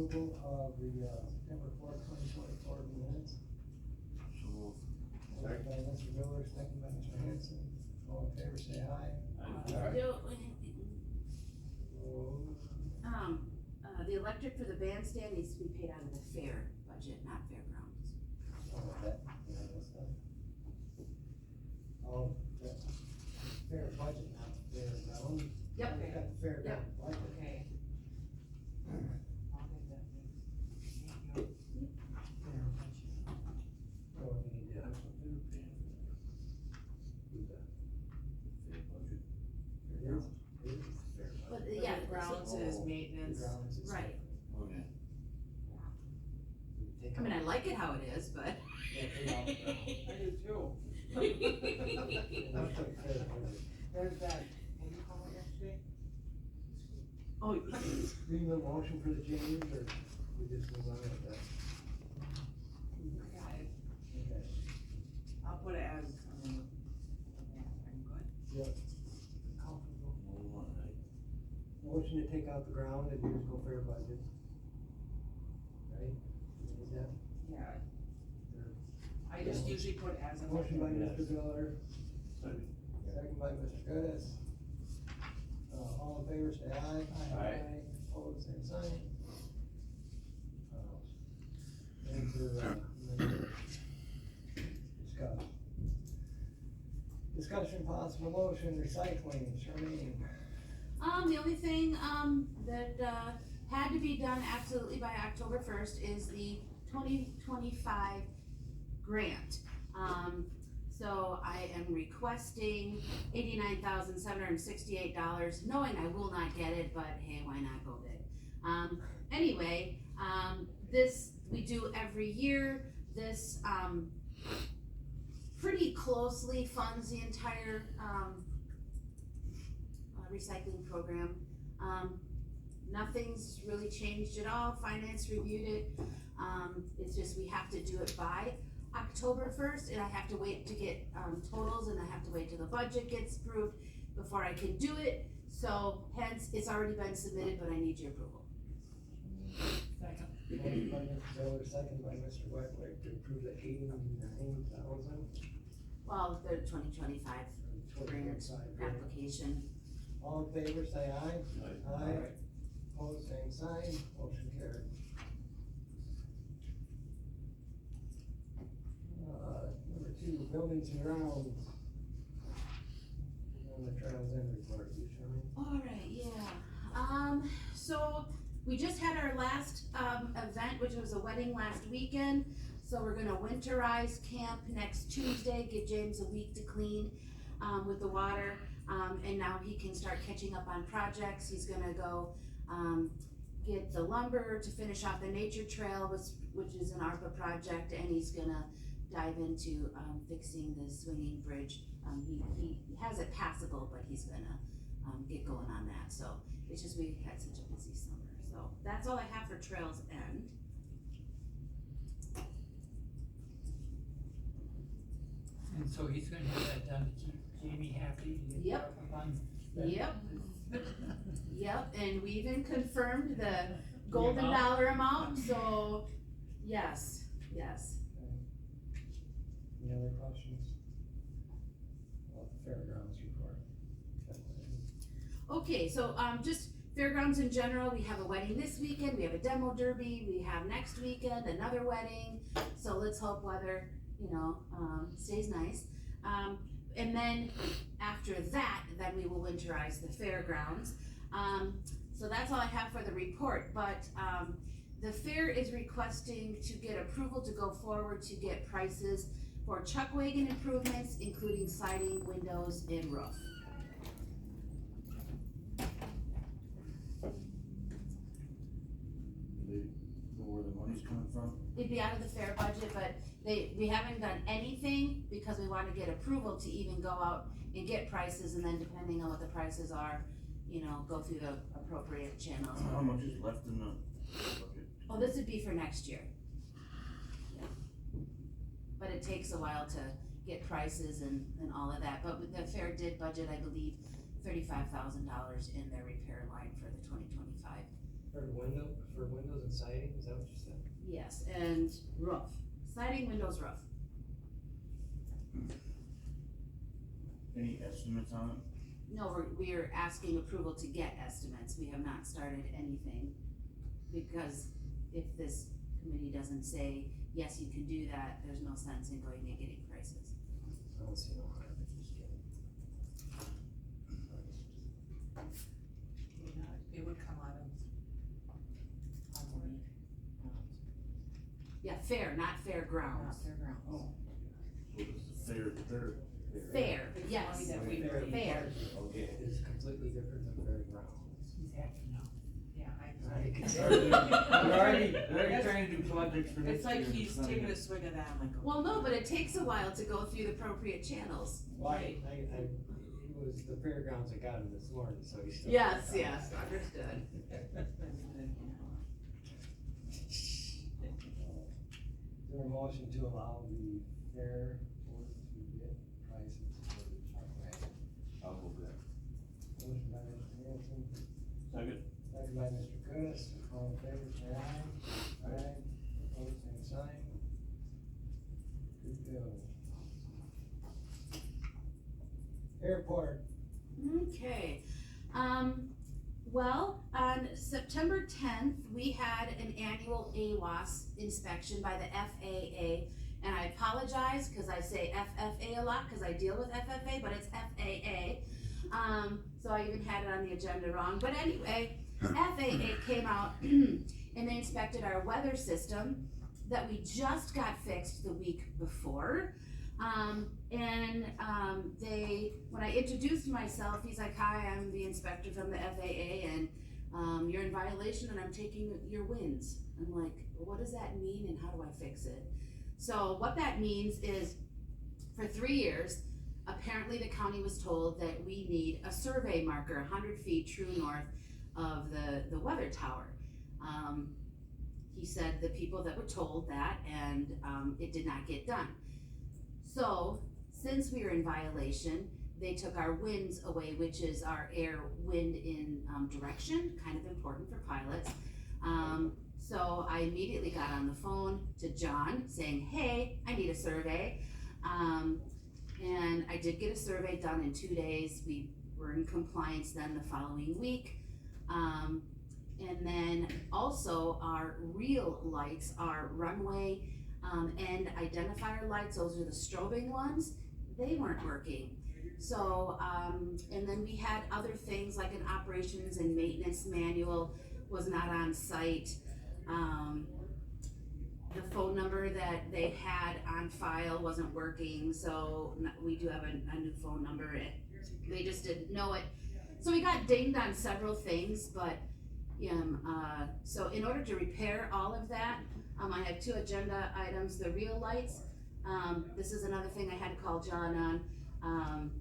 approval of the September 4th, 2024 minutes. So moved. Moved by Mr. Miller, second by Mr. Hanson. All in favor, say aye. The electric for the bandstand needs to be paid out of the fair budget, not fairgrounds. Oh, that, yeah, that's done. Oh, that, fair budget, not fair ground. Yep. We've got the fair ground budget. Okay. I'll get that fixed. Thank you. Fair budget. Oh, we need to, That's what they were paying for that. do that. Fair budget. It is fair budget. But, But yeah, the grounds so- is The maintenance. grounds is. right. Okay. Take I mean, I out- like it how it is, but. Yeah, take out the ground. I do too. That's like fair budget. There's that, what do you call it yesterday? Oh, Do you need a motion for the changes, or we just move on with that? I got it. Okay. I'll put it as, yeah, I'm good. Yep. Comfortable. Move on, right? Motion to take out the ground and use go fair budget. Right? Is that, Yeah, or, I just usually put as a. motion by Yes. Mr. Miller, Second. second by Mr. Goodes. All in favor, say aye. Aye. Opposed, same sign. And for, discuss. Discussion possible motion, recycling, Charmaine. The only thing, that, had to be done absolutely by October 1st is the 2025 grant. So I am requesting $89,768, knowing I will not get it, but hey, why not go big? Anyway, this, we do every year. This, pretty closely funds the entire, recycling program. Nothing's really changed at all. Finance reviewed it. It's just we have to do it by October 1st, and I have to wait to get, totals, and I have to wait till the budget gets approved before I can do it. So hence, it's already been submitted, but I need your approval. Second. Motion by Mr. Miller, second by Mr. Wetwick to approve the 89,000. Well, the 2025 grant application. All in favor, say aye. Aye. Aye. Opposed, same sign, motion carried. Number 2, buildings and grounds. On the trails end report, you show me? Alright, yeah. So we just had our last, event, which was a wedding last weekend. So we're gonna winterize camp next Tuesday, give James a week to clean, with the water. And now he can start catching up on projects. He's gonna go, get the lumber to finish off the nature trail, which is an ARPA project, and he's gonna dive into, fixing the swinging bridge. He has it passable, but he's gonna, get going on that, so it's just we had such a busy summer, so that's all I have for Trails End. And so he's gonna have that done to keep Jamie happy and get Yep. the funds. Yep. Yep, and we even confirmed the golden amount? dollar amount, so, yes, yes. Any other questions? About the fairgrounds report. Okay, so, just fairgrounds in general, we have a wedding this weekend, we have a demo derby, we have next weekend another wedding, so let's hope weather, stays nice. And then after that, then we will winterize the fairgrounds. So that's all I have for the report, but, the fair is requesting to get approval to go forward to get prices for chuck wagon improvements, including siding, windows, and roof. They know where the money's coming from? It'd be out of the fair budget, but we haven't done anything because we wanna get approval to even go out and get prices, and then depending on what the prices are, go through the appropriate channels. How much is left in the budget? Oh, this would be for next year. Yeah. But it takes a while to get prices and all of that, but the fair did budget, I believe, $35,000 in their repair line for the 2025 For windows and siding, is that what you said? Yes, and roof, siding, windows, roof. Any estimates on it? No, we're asking approval to get estimates, we have not started anything. Because if this committee doesn't say, yes, you can do that, there's no sense in going and getting prices. I don't see no harm in just getting. It would come out of. Yeah, fair, not fairgrounds. Fairgrounds. Oh. So this is fair. Fair, yes, Money that we Fair raise. fair. Okay. Is completely different than fairgrounds. He's happy now. Yeah, We're already trying to do projects for next year. It's like and he's it's not taking even- a swig of that, I'm like. Well, no, but it takes a while to go through the appropriate channels. It was the fairgrounds that got him this morning, so he still. Yes, understood. Is there a motion to allow the fair board to get prices for the truck wagon? I'll go for that. Motion by Mr. Hanson, Second. second by Mr. Curtis, all in favor, say aye. Aye, opposed, same sign. Good to go. Airport, Okay, well, on September 10th, we had an annual AWAS inspection by the FAA. And I apologize, cause I say FFA a lot, cause I deal with FFA, but it's FAA. So I even had it on the agenda wrong, but anyway, FAA came out and they inspected our weather system that we just got fixed the week before. When I introduced myself, he's like, hi, I'm the inspector from the FAA and, you're in violation and I'm taking your wins. I'm like, what does that mean and how do I fix it? So what that means is, for 3 years, apparently the county was told that we need a survey marker 100 feet true north of the weather tower. He said the people that were told that and, it did not get done. So, since we were in violation, they took our winds away, which is our air wind in direction, kind of important for pilots. So I immediately got on the phone to John saying, hey, I need a survey. And I did get a survey done in 2 days. We were in compliance then the following week. And then also our real lights, our runway and identifier lights, those are the strobing ones, they weren't working. So, and then we had other things like an operations and maintenance manual was not on site. The phone number that they had on file wasn't working, so we do have a new phone number. They just didn't know it. So we got dinged on several things, but so in order to repair all of that, I have 2 agenda items, the real lights. This is another thing I had to call John on.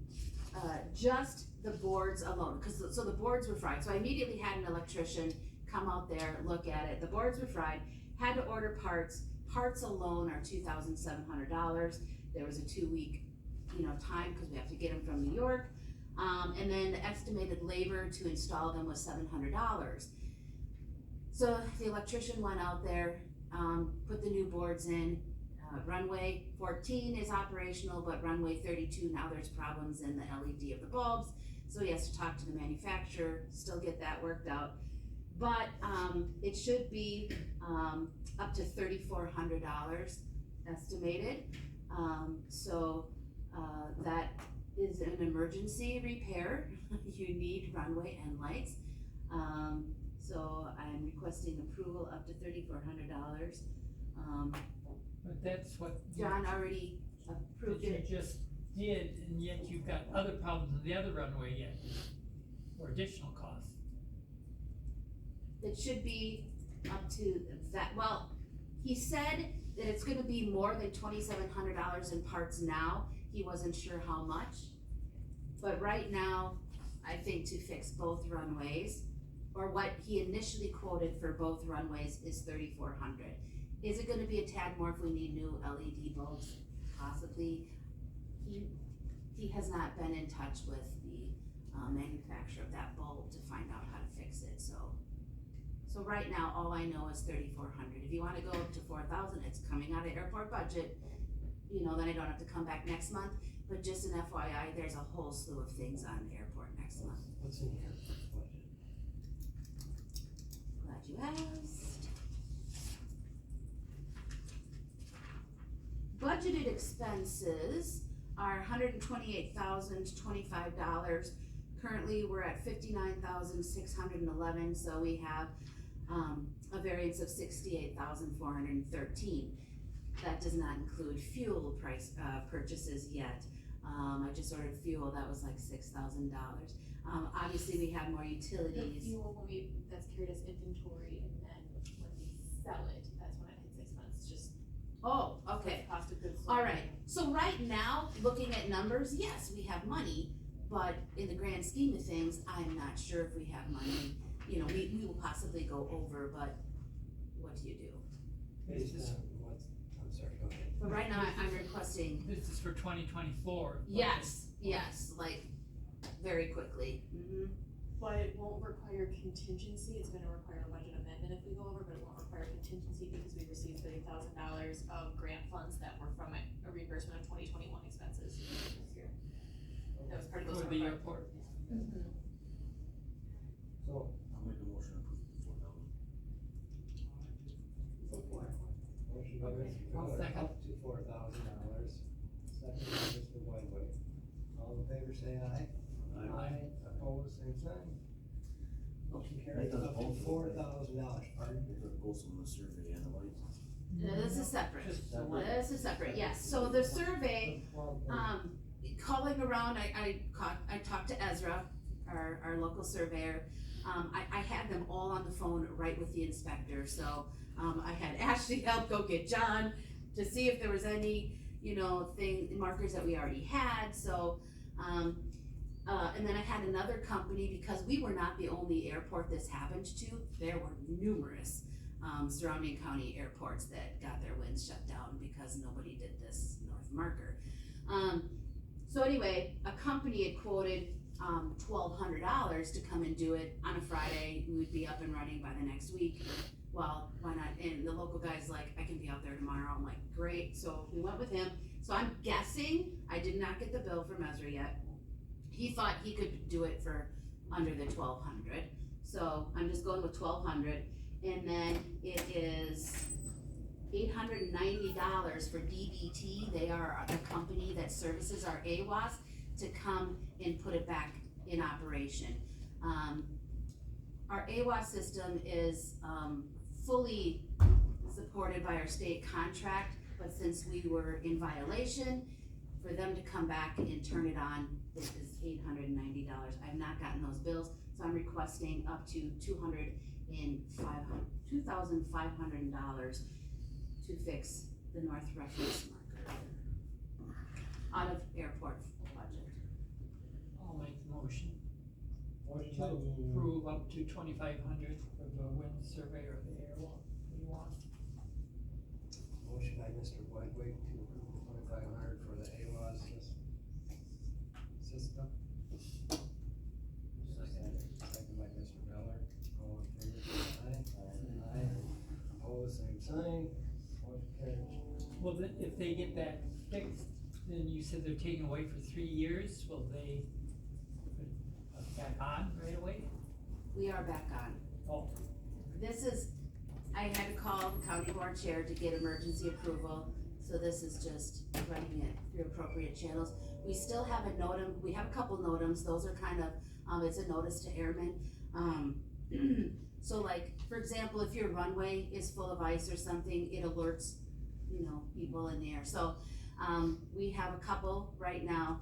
Just the boards alone, so the boards were fried. So I immediately had an electrician come out there, look at it. The boards were fried, had to order parts. Parts alone are $2,700. There was a 2-week, time, cause we have to get them from New York. And then the estimated labor to install them was $700. So the electrician went out there, put the new boards in. Runway 14 is operational, but runway 32, now there's problems in the LED of the bulbs. So he has to talk to the manufacturer, still get that worked out. But it should be up to $3,400 estimated. So that is an emergency repair. You need runway and lights. So I'm requesting approval up to $3,400. But that's what John already approved you it. just did, and yet you've got other problems in the other runway yet, or additional costs. It should be up to that, well, he said that it's gonna be more than $2,700 in parts now. He wasn't sure how much. But right now, I think to fix both runways, or what he initially quoted for both runways is $3,400. Is it gonna be a tad more if we need new LED bulbs? Possibly. He has not been in touch with the manufacturer of that bulb to find out how to fix it, so So right now, all I know is 3,400. If you wanna go up to 4,000, it's coming out of airport budget. You know, then I don't have to come back next month, but just an FYI, there's a whole slew of things on the airport next month. What's in here? Glad you asked. Budgeted expenses are $128,025. Currently, we're at $59,611, so we have, a variance of $68,413. That does not include fuel price, purchases yet. I just ordered fuel, that was like $6,000. Obviously, we have more The utilities. fuel that's carried as inventory, and then when we sell it, that's when it hits expense, just Oh, okay. cost of goods sold. Alright, so right now, looking at numbers, yes, we have money, but in the grand scheme of things, I'm not sure if we have money. You know, we will possibly go over, but what do you do? Based on what, I'm sorry, go ahead. But right now, I'm requesting, This is for 2024. yes, like, very quickly. But it won't require contingency, it's gonna require a budget amendment if we go over, but it won't require contingency because we received $30,000 of grant funds that were from a reimbursement of 2021 expenses this year. That was part of those. For the airport. So, I'll make a motion to approve the 4,000. motion by Mr. I'll Miller, second. up to $4,000, second by Mr. Whiteway. All in favor, say aye. Aye. Opposed, same sign. Motion carries That does up to both. $4,000, pardon? If it goes on the survey and the lights. This is separate. Just Separate. This is separate, yes. So the survey, calling around, I talked to Ezra, our local surveyor. I had them all on the phone right with the inspector, so, I had Ashley help go get John to see if there was any, markers that we already had, so, and then I had another company, because we were not the only airport this happened to, there were numerous, surrounding county airports that got their winds shut down because nobody did this north marker. So anyway, a company had quoted $1,200 to come and do it on a Friday. We would be up and running by the next week. Well, why not? And the local guy's like, I can be out there tomorrow. I'm like, great. So we went with him. So I'm guessing, I did not get the bill from Ezra yet. He thought he could do it for under the $1,200. So I'm just going with $1,200. And then it is $890 for DBT. They are the company that services our AWAS to come and put it back in operation. Our AWAS system is fully supported by our state contract, but since we were in violation, for them to come back and turn it on, this is $890. I've not gotten those bills, so I'm requesting up to $2,500 to fix the north reference marker out of airport budget. I'll make the motion Motion to by approve up to 2,500 for the wind survey or the air one, we want. motion by Mr. Whiteway to approve the 2,500 for the AWAS system. Second by Mr. Miller. All in favor, say aye. Aye. Opposed, same sign. Motion carries. Well, if they get that fixed, then you said they're taking away for 3 years, will they put it back on right away? We are back on. Oh, This is, I had to call the county board chair to get emergency approval, so this is just running it through appropriate channels. We still have a NOTAM, we have a couple NOTAMs, those are kind of, it's a notice to airmen. So like, for example, if your runway is full of ice or something, it alerts, people in the air. So, we have a couple right now.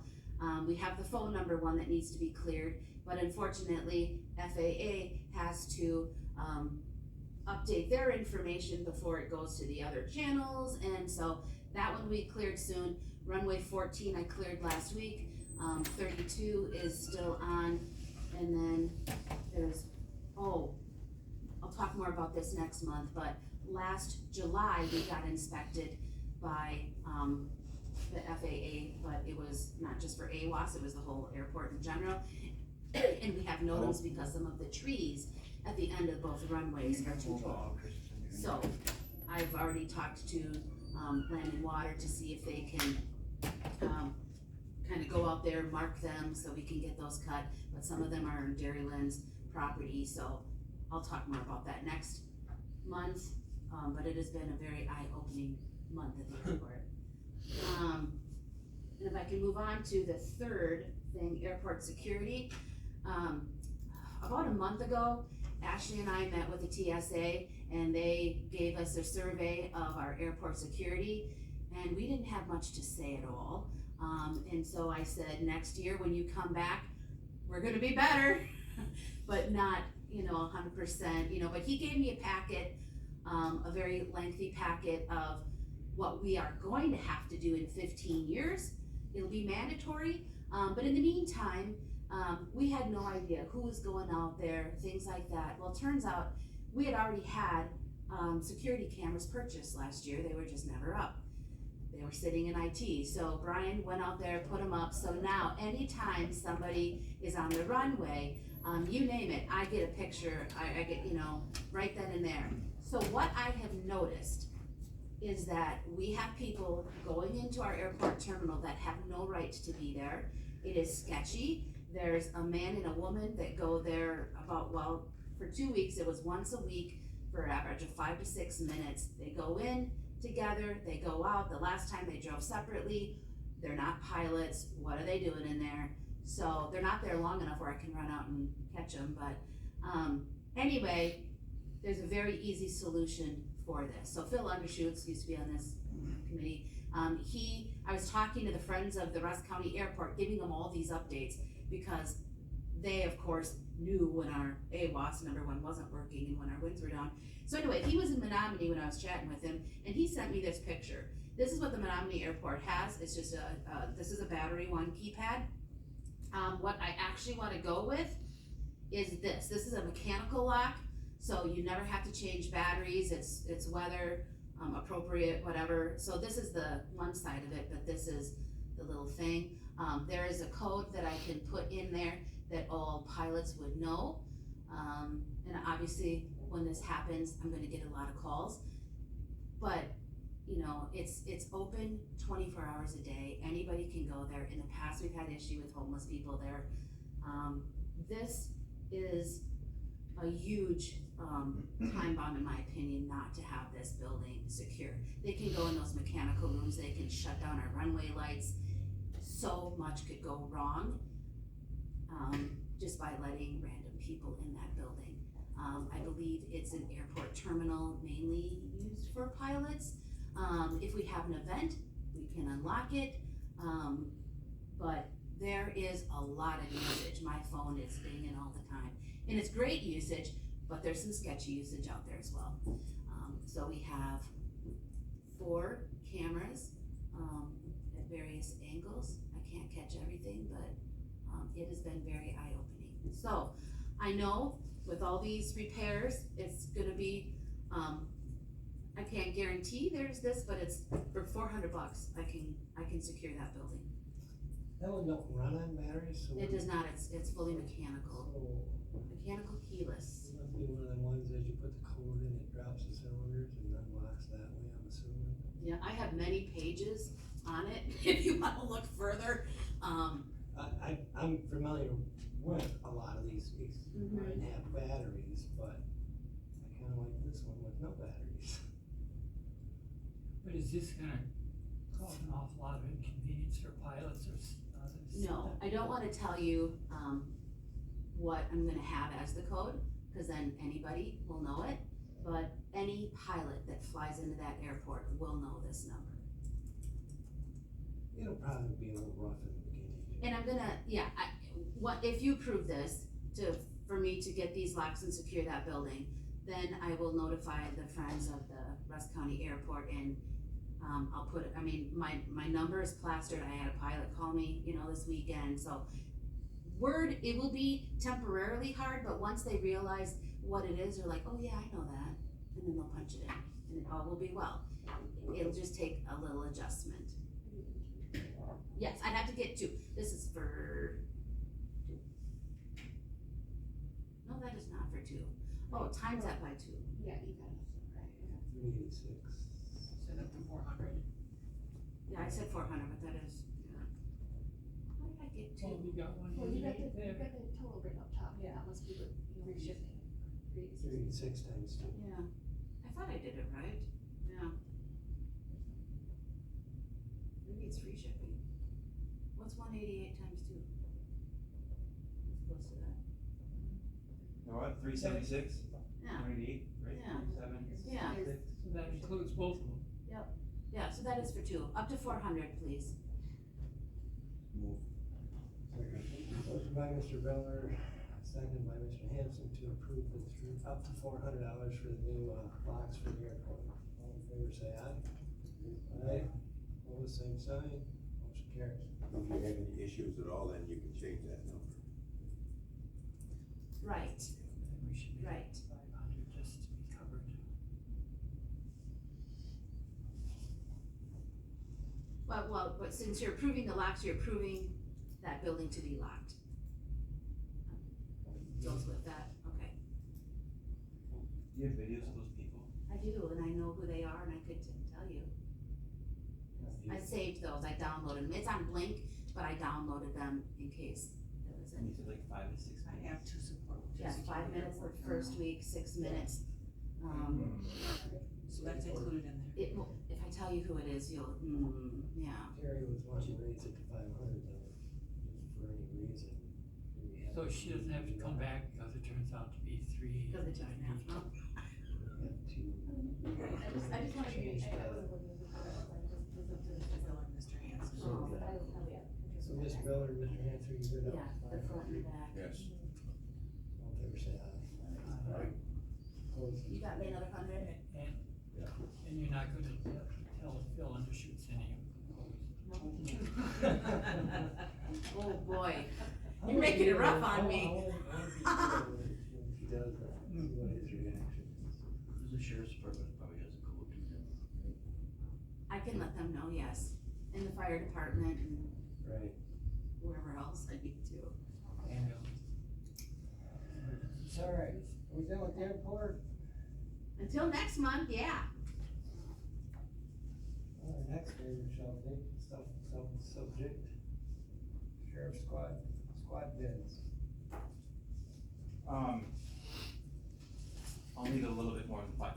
We have the phone number one that needs to be cleared, but unfortunately, FAA has to, update their information before it goes to the other channels, and so that one we cleared soon. Runway 14 I cleared last week, 32 is still on, and then there's, I'll talk more about this next month, but last July we got inspected by, the FAA, but it was not just for AWAS, it was the whole airport in general. And we have NOTAMs because some of the trees at the end of both runways are too low. So, I've already talked to, Land and Water to see if they can, kinda go out there, mark them, so we can get those cut, but some of them are Dairyland's property, so I'll talk more about that next month, but it has been a very eye-opening month at the airport. And if I can move on to the third thing, airport security. About a month ago, Ashley and I met with the TSA and they gave us a survey of our airport security and we didn't have much to say at all. And so I said, next year when you come back, we're gonna be better, but not, 100%, but he gave me a packet, a very lengthy packet of what we are going to have to do in 15 years. It'll be mandatory, but in the meantime, we had no idea who was going out there, things like that. Well, it turns out we had already had security cameras purchased last year, they were just never up. They were sitting in IT, so Brian went out there, put them up, so now anytime somebody is on the runway, you name it, I get a picture, I get, right then and there. So what I have noticed is that we have people going into our airport terminal that have no right to be there. It is sketchy. There's a man and a woman that go there for 2 weeks, it was once a week for an average of 5 to 6 minutes. They go in together, they go out. The last time they drove separately. They're not pilots. What are they doing in there? So they're not there long enough where I can run out and catch them, but anyway, there's a very easy solution for this. So Phil Undershoots used to be on this committee. I was talking to the Friends of the Rusk County Airport, giving them all these updates because they, of course, knew when our AWAS number one wasn't working and when our winds were down. So anyway, he was in Menominee when I was chatting with him, and he sent me this picture. This is what the Menominee Airport has. It's just this is a battery one keypad. What I actually want to go with is this. This is a mechanical lock, so you never have to change batteries. It's weather appropriate, whatever. So this is the one side of it, but this is the little thing. There is a code that I can put in there that all pilots would know. And obviously, when this happens, I'm gonna get a lot of calls. But, it's open 24 hours a day. Anybody can go there. In the past, we've had issue with homeless people there. This is a huge time bomb, in my opinion, not to have this building secure. They can go in those mechanical rooms, they can shut down our runway lights. So much could go wrong just by letting random people in that building. I believe it's an airport terminal mainly used for pilots. If we have an event, we can unlock it, but there is a lot of usage. My phone is dinging all the time, and it's great usage, but there's some sketchy usage out there as well. So we have 4 cameras at various angles. I can't catch everything, but it has been very eye-opening. So I know with all these repairs, it's gonna be, I can't guarantee there's this, but it's for $400. I can secure that building. That one don't run on batteries, so. It does not. It's fully mechanical. So Mechanical keyless. it must be one of them ones that you put the code in, it drops the cylinders and unlocks that way, I'm assuming. Yeah, I have many pages on it. If you want to look further, I'm familiar with a lot of these mine have batteries, but I kinda like this one with no batteries. But is this gonna cause an awful lot of inconvenience for pilots or others? no, I don't want to tell you what I'm going to have as the code, because then anybody will know it. But any pilot that flies into that airport will know this number. It'll probably be a little rough in the beginning. And I'm gonna, if you approve this for me to get these locks and secure that building, then I will notify the Friends of the Rusk County Airport and I'll put, my number is plastered. I had a pilot call me, this weekend, so it will be temporarily hard, but once they realize what it is, they're like, oh yeah, I know that, and then they'll punch it in, and it all will be well. It'll just take a little adjustment. Yes, I'd have to get 2. This is for 2. No, that is not for 2. Oh, times that by 2. Yeah, you got it, right, yeah. 386. Set up to 400. Yeah, I said 400, but that is, yeah. How did I get Well, 2? we got one Well, you got the, there. total right up top, Yeah. that must be the, free shipping. 386 times 2. Yeah, I thought I did it right, yeah. Maybe it's free shipping. What's 188 times 2? It's close to that. No, what, 376? Yeah. 188, right? Yeah. 37? Yeah. So that includes both of them. Yeah, so that is for 2, up to 400, please. Move. Motion by Mr. Beller, second by Mr. Hanson to approve the up to $400 for the new locks for the airport. All in favor, say aye. Aye. All the same sign, motion carries. If you have any issues at all, then you can change that number. Right, And we should be right. 500 just to be covered. But since you're approving the locks, you're approving that building to be locked. Goes with that, okay. Do you have videos of those people? I do, and I know who they are, and I could tell you. I saved those, I downloaded them. It's on Blink, but I downloaded them in case there was And any. you said like 5 to 6 I minutes? have two support. Yeah, 5 minutes the first week, 6 minutes. So that's included in there. It will, if I tell you who it is, you'll, yeah. Terry was wanting to raise it to 500 though, just for any reason. We have- So she doesn't have to come back because it turns out to be 3. Because it doesn't have to. We have to I just wanted to, change I that. wasn't looking at the, was up to the. Bill and Mr. Hanson. Oh. But I will probably have. So Ms. Miller, Mr. Hanson, you good up Yeah, to the front 500? and back. Yes. All in favor, say aye. Aye. Opposed? You got me another 100? And you're not gonna tell Phil undershoots any of Oh, boy. You're making it rough on me. If he does that, see what his reaction is. The sheriff's department probably has a code too, then. I can let them know, yes, in the fire department and Right. wherever else I need to. ambulance. All right, we done with the airport? Until next month, yeah. All right, next favorite shall take subject. Sheriff squad bids. I'll need a little bit more than $500.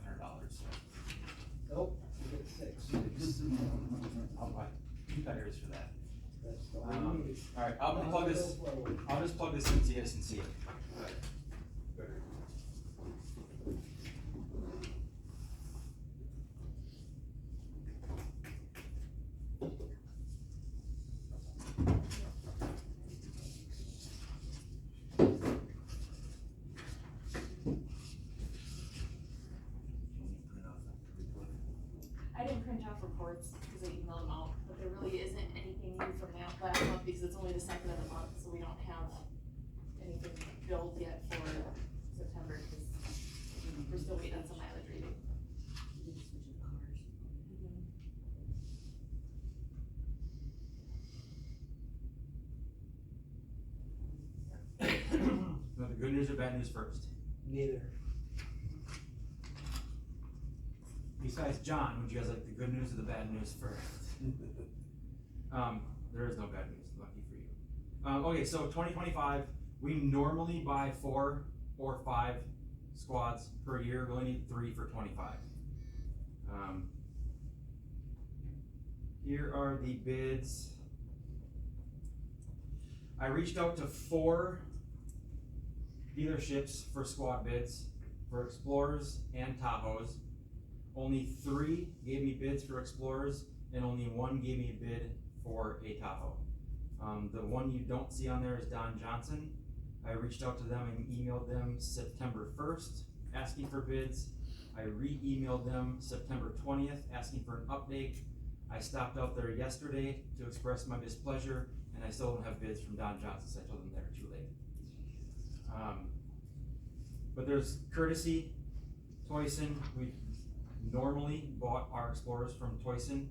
Nope, you get 6. I'll buy 2 batteries for that. That's the way we need. Alright, I'll plug this, Go forward. I'll just plug this in so you guys can see it. I didn't print off reports because I emailed them out, but there really isn't anything new from that last month because it's only the second of the month, so we don't have anything billed yet for September because we're still waiting on some mileage reading. You want the good news or bad news first? Neither. Besides John, would you guys like the good news or the bad news first? There is no bad news, lucky for you. Okay, so 2025, we normally buy 4 or 5 squads per year. We only need 3 for 25. Here are the bids. I reached out to 4 dealerships for squad bids for Explorers and Tahoes. Only 3 gave me bids for Explorers, and only 1 gave me a bid for a Tahoe. The one you don't see on there is Don Johnson. I reached out to them and emailed them September 1st, asking for bids. I re-emailed them September 20th, asking for an update. I stopped out there yesterday to express my displeasure, and I still don't have bids from Don Johnson, so I told them they were too late. But there's Courtesy, Toyson. We normally bought our Explorers from Toyson.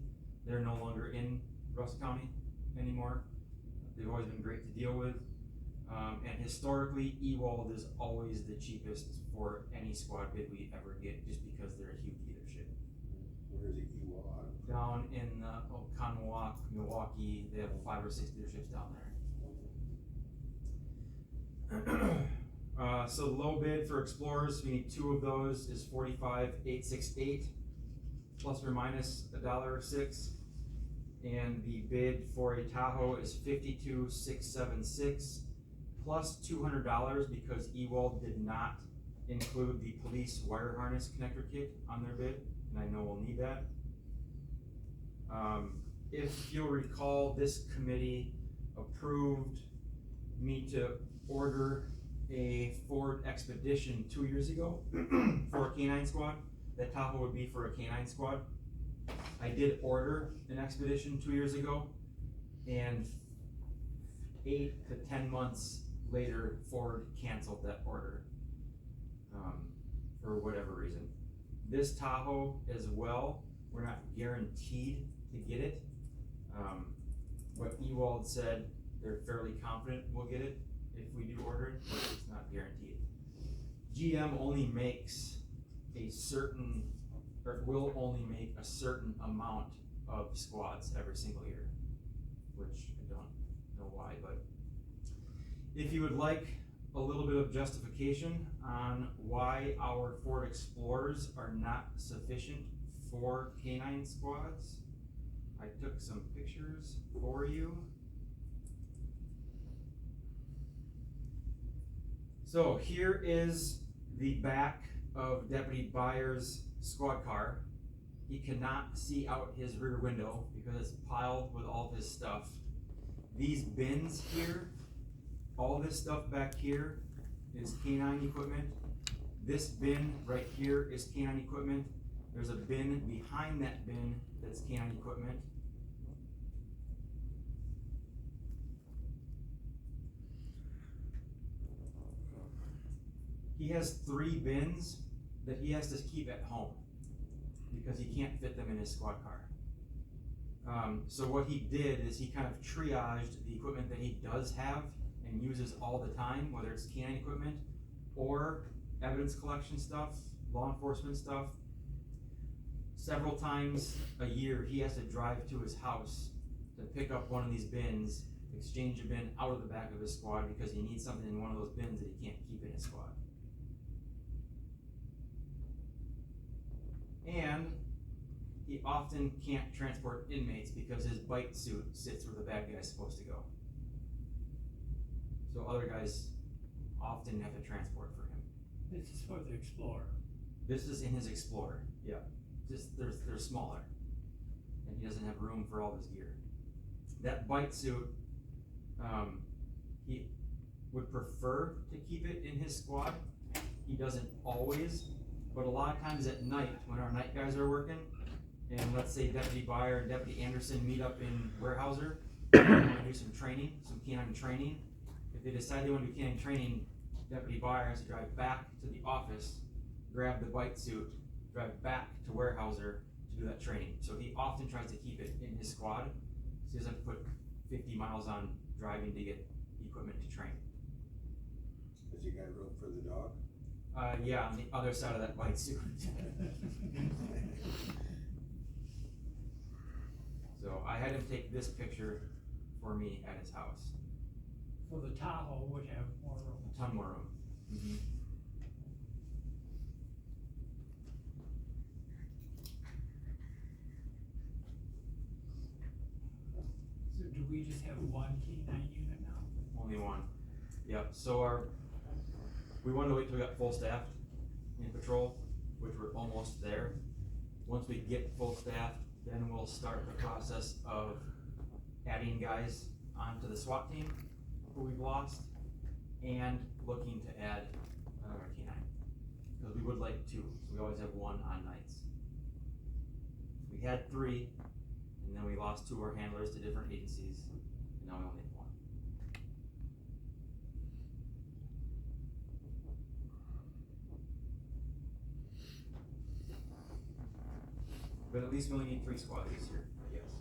They're no longer in Rusk County anymore. They've always been great to deal with. And historically, Ewald is always the cheapest for any squad bid we ever get, just because they're a huge dealership. Where is it, Ewald? Down in Oconomowoc, Milwaukee, they have 5 or 6 dealerships down there. So the low bid for Explorers, we need 2 of those, is $45,868, plus or minus $1.06. And the bid for a Tahoe is $52,676, plus $200 because Ewald did not include the police wire harness connector kit on their bid, and I know we'll need that. If you'll recall, this committee approved me to order a Ford Expedition 2 years ago for a K9 squad. That Tahoe would be for a K9 squad. I did order an Expedition 2 years ago, and 8 to 10 months later, Ford canceled that order for whatever reason. This Tahoe as well, we're not guaranteed to get it. What Ewald said, they're fairly confident we'll get it if we do order it, but it's not guaranteed. GM only makes a certain, or will only make a certain amount of squads every single year, which I don't know why, but if you would like a little bit of justification on why our Ford Explorers are not sufficient for K9 squads, I took some pictures for you. So here is the back of Deputy Byer's squad car. He cannot see out his rear window because it's piled with all of his stuff. These bins here, all this stuff back here is K9 equipment. This bin right here is K9 equipment. There's a bin behind that bin that's K9 equipment. He has 3 bins that he has to keep at home because he can't fit them in his squad car. So what he did is he kind of triaged the equipment that he does have and uses all the time, whether it's K9 equipment or evidence collection stuff, law enforcement stuff. Several times a year, he has to drive to his house to pick up one of these bins, exchange a bin out of the back of his squad because he needs something in one of those bins that he can't keep in his squad. And he often can't transport inmates because his bite suit sits where the bad guy's supposed to go. So other guys often have to transport for him. This is for the Explorer. This is in his Explorer, yeah. Just they're smaller, and he doesn't have room for all his gear. That bite suit, he would prefer to keep it in his squad. He doesn't always, but a lot of times at night when our night guys are working, and let's say Deputy Byer and Deputy Anderson meet up in Weyerhaeuser, they want to do some training, some K9 training. If they decide they want to do K9 training, Deputy Byer has to drive back to the office, grab the bite suit, drive back to Weyerhaeuser to do that training. So he often tries to keep it in his squad, so he doesn't have to put 50 miles on driving to get equipment to train. Has he got room for the dog? Yeah, on the other side of that bite suit. So I had him take this picture for me at his house. For the Tahoe would have more room. A ton more room. Mm-hmm. So do we just have one K9 unit now? Only one. Yep, so we wanted to wait till we got full staffed in patrol, which we're almost there. Once we get full staffed, then we'll start the process of adding guys onto the SWAT team who we've lost, and looking to add another K9. Because we would like 2, so we always have 1 on nights. We had 3, and then we lost 2 of our handlers to different agencies, and now we only have 1. But at least we only need 3 squads this year, I guess.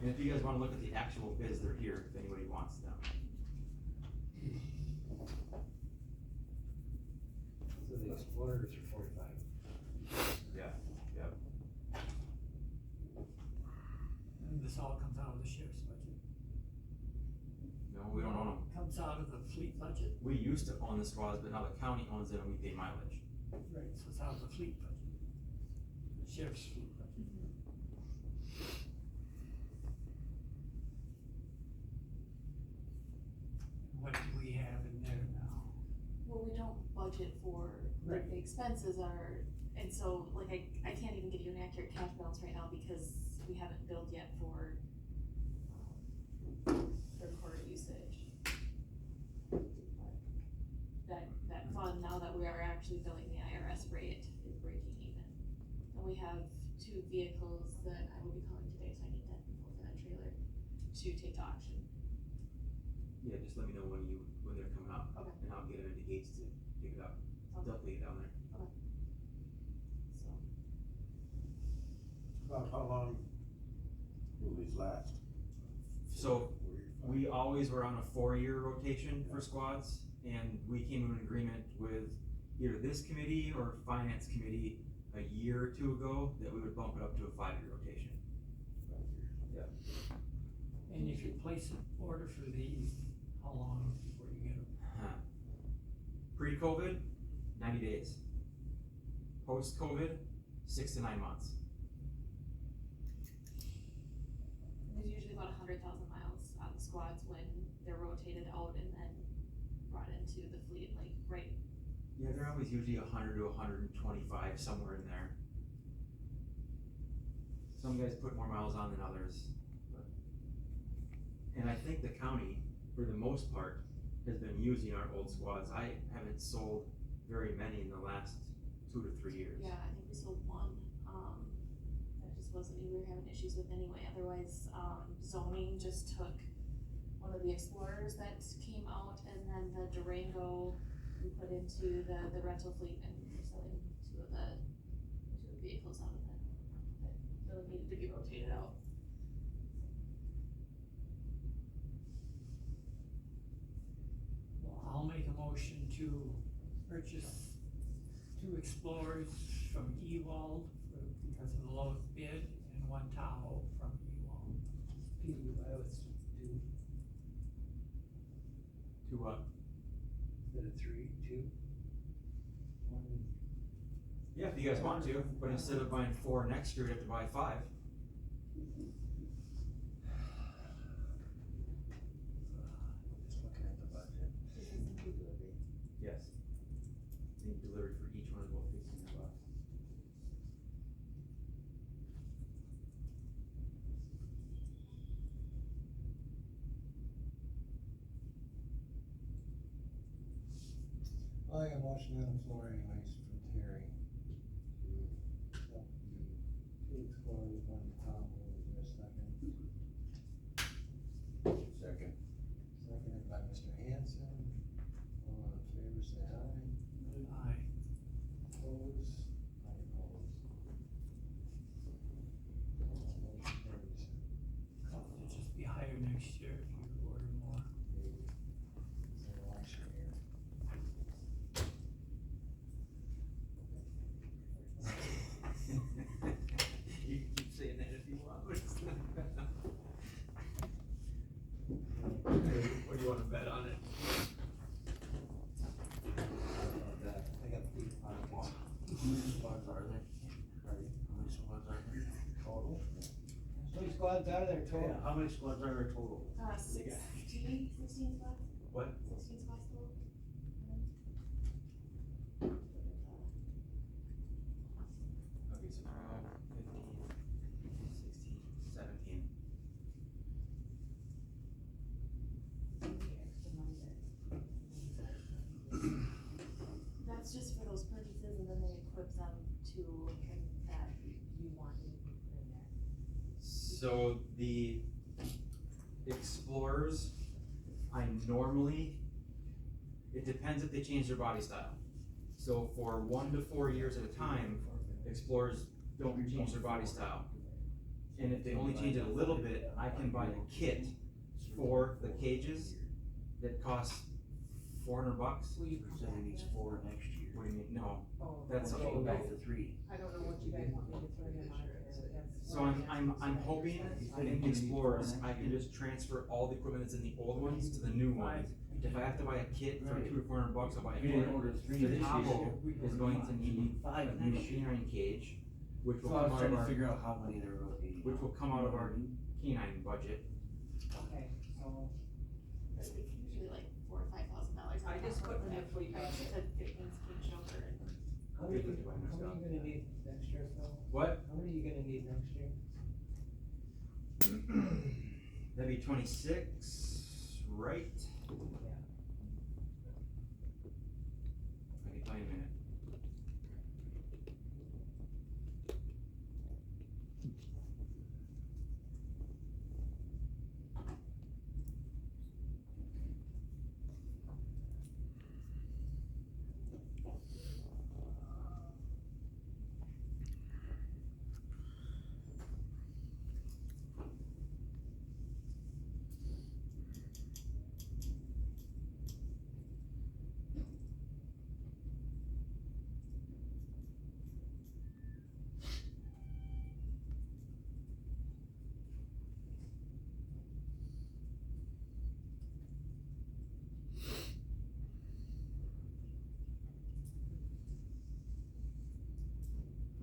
And if you guys want to look at the actual bids, they're here if anybody wants them. Explorers are 45. And this all comes out of the sheriff's budget. No, we don't own them. Comes out of the fleet budget. We used to own the squads, but now the county owns them and we pay mileage. Right, so it's out of the fleet budget. The sheriff's fleet budget. What do we have in there now? Well, we don't budget for, like, the expenses are, and so, like, I can't even give you an accurate cash balance right now because we haven't billed yet for third quarter usage. That fund, now that we are actually billing the IRS rate, is breaking even. And we have 2 vehicles that I will be calling today, so I need that info for that trailer to take to auction. Yeah, just let me know when they're coming up. Okay. And I'll get them into Gates to pick it up. Okay. They'll take it down there. So, About how long will these last? So we always were on a 4-year rotation for squads, and we came to an agreement with either this committee or finance committee a year or 2 ago that we would bump it up to a 5-year rotation. And if you place an order for these, how long before you get them? Pre-COVID, 90 days. Post-COVID, 6 to 9 months. there's usually about 100,000 miles on the squads when they're rotated out and then brought into the fleet, like, right. Yeah, they're always usually 100 to 125, somewhere in there. Some guys put more miles on than others. And I think the county, for the most part, has been using our old squads. I haven't sold very many in the last 2 to 3 years. Yeah, I think we sold one, that just wasn't, we were having issues with anyway, otherwise, zoning just took one of the Explorers that came out, and then the Durango we put into the rental fleet, and we're selling two of the vehicles out of that, that really needed to be rotated out. Well, I'll make a motion to purchase 2 Explorers from Ewald because of the lowest bid, and 1 Tahoe from Ewald. I would do, To what? instead of 3, 2. 1. Yeah, if you guys want to, but instead of buying 4 next year, you have to buy 5. Just looking at the budget. This is include delivery. Yes. I think delivery for each one is about $1,500. I got a motion on the floor anyways from Terry to help the 2 Explorers, 1 Tahoe. Is there a second? Second. Seconded by Mr. Hanson. All in favor, say aye. Aye. Oppose? I oppose. Motion carries. Cost will just be higher next year if you order more. Maybe. It's an election year. You can keep saying that if you want. What do you wanna bet on it? I got the deep pockets. How many squads are there? How many squads are there? Total? How many squads are there total? Yeah, how many squads are there total? 16 spots? What? 16 spots total? Okay, so 15, 16, 17. That's just for those purchases, and then they equip them to, and that you want to put in there. So the Explorers, I normally, it depends if they change their body style. So for 1 to 4 years at a time, Explorers don't change their body style. And if they only change it a little bit, I can buy a kit for the cages that costs $400. So he needs 4 next year. What do you mean? No, Oh, that's Let's okay. go back to 3. I don't know what you guys want me to throw in on there, that's. So I'm hoping in the Explorers, I can just transfer all the equipment that's in the old ones to the new ones. If I have to buy a kit for $200 to $400, I'll buy a We didn't kit. order 3 The this Tahoe year. is going to need 5 a new next year. canine cage, which will So I come was out of trying to our, figure out how many there will be. which will come out of our canine budget. Okay, so It's usually like $4,000 to $5,000. I just put in the fleet I budget. to get things changed over and. How many you gonna need next year, Phil? What? How many are you gonna need next year? That'd be 26, right? Yeah. I can tell you in a minute.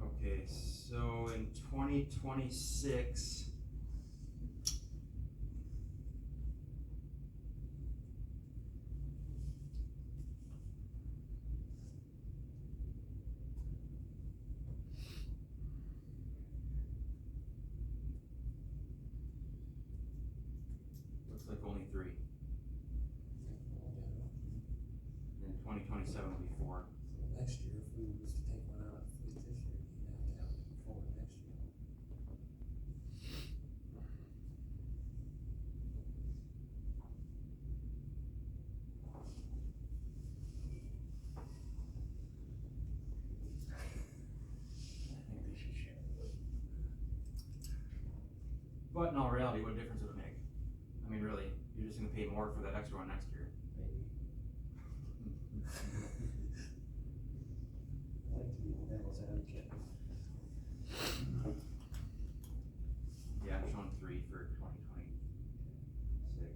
Okay, so in 2026. Looks like only 3. And 2027 will be 4. Next year, if we was to take one out of fleet this year, you'd have to have 4 next year. I think they should share. But in all reality, what difference would it make? I mean, really, you're just gonna pay more for that extra one next year. Maybe. I like to be the devil's advocate. Yeah, I'm showing 3 for 2026.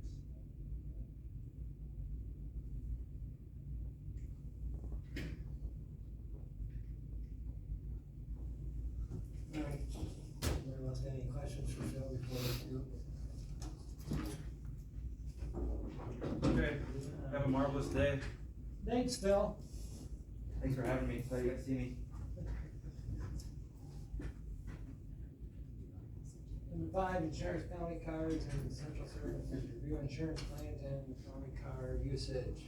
Alright, anyone else got any questions for Phil before we do? Okay, have a marvelous day. Thanks, Phil. Thanks for having me, glad you got to see me. Number 5, insurance penalty cards and central services, review insurance plans and penalty card usage.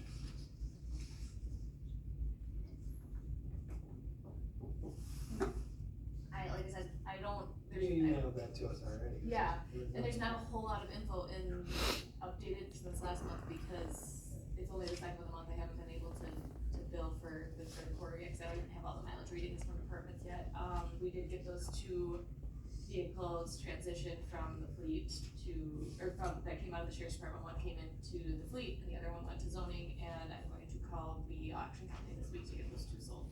Like I said, I don't, You emailed that to us already. Yeah, and there's not a whole lot of info updated since last month because it's only the second of the month. I haven't been able to bill for the third quarter yet, cause I didn't have all the mileage readings from departments yet. We did get those 2 vehicles transitioned from the fleet that came out of the sheriff's department. One came into the fleet and the other one went to zoning, and I'm going to call the auction company this week to get those 2 sold.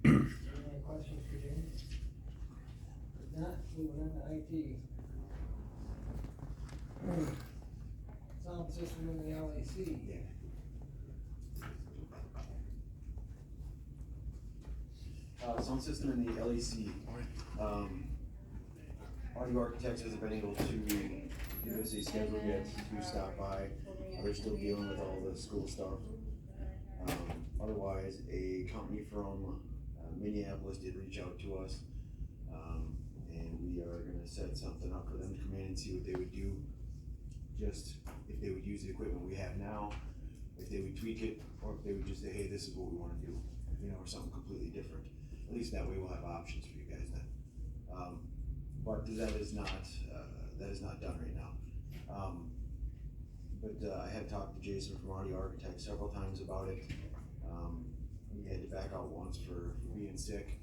Any questions for Jamie? If not, moving on to IT. Sound system in the LAC. Sound system in the LEC. Audio Architects hasn't been able to give us a schedule yet to stop by. They're still dealing with all the school stuff. Otherwise, a company from Minneapolis did reach out to us. And we are gonna set something up for them to come in and see what they would do. Just if they would use the equipment we have now, if they would tweak it, or if they would just say, hey, this is what we wanna do, or something completely different. At least that way we'll have options for you guys then. But that is not done right now. But I had talked to Jason from Audio Architects several times about it. We had to back out once for being sick.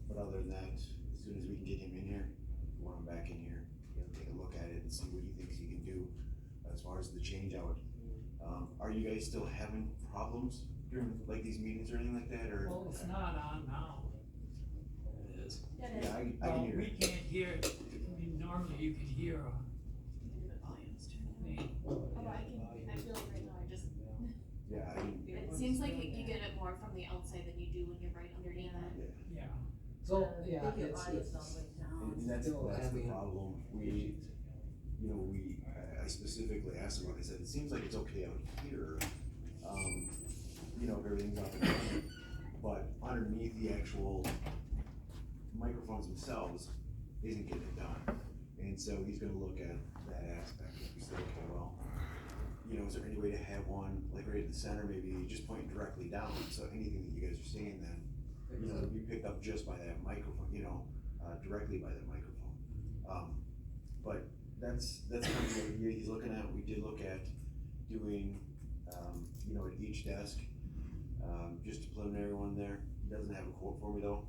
But other than that, as soon as we can get him in here, we want him back in here, take a look at it and see what he thinks he can do as far as the change out. Are you guys still having problems during like these meetings or anything like that, or? Well, it's not on now. It is. Yeah, Yeah, I Well, can hear we it. can't hear it. I mean, normally you can hear a thing. Well, Oh, I yeah, can, I feel it right now, I just, Yeah, I can, it seems like you get it more from the outside than you do when you're right underneath it. Yeah. So, yeah, They get it's, audience all the way down. and that's still the having problem, you know, I specifically asked him, I said, it seems like it's okay out here, you know, if everything's up and running, but underneath the actual microphones themselves isn't getting it done. And so he's gonna look at that aspect, he said, okay, well, you know, is there any way to have one, like right at the center, maybe just pointing directly down, so anything that you guys are saying then, you know, be picked up just by that microphone, you know, directly by that microphone. But that's kind of the idea he's looking at. We did look at doing, you know, at each desk, just a preliminary one there. He doesn't have a quote for me though,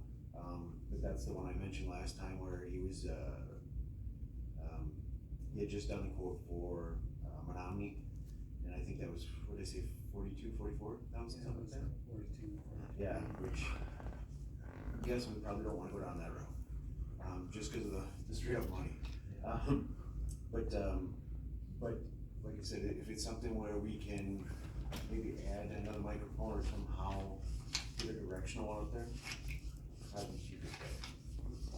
but that's the one I mentioned last time where he was, he had just done the quote for, Menominee, and I think that was, what did I say, 44,000, something like that? 42. Yeah, which, I guess we probably don't wanna go down that route, just cause of the straight up money. But like I said, if it's something where we can maybe add another microphone or somehow get a directional out there, that'd be cheaper.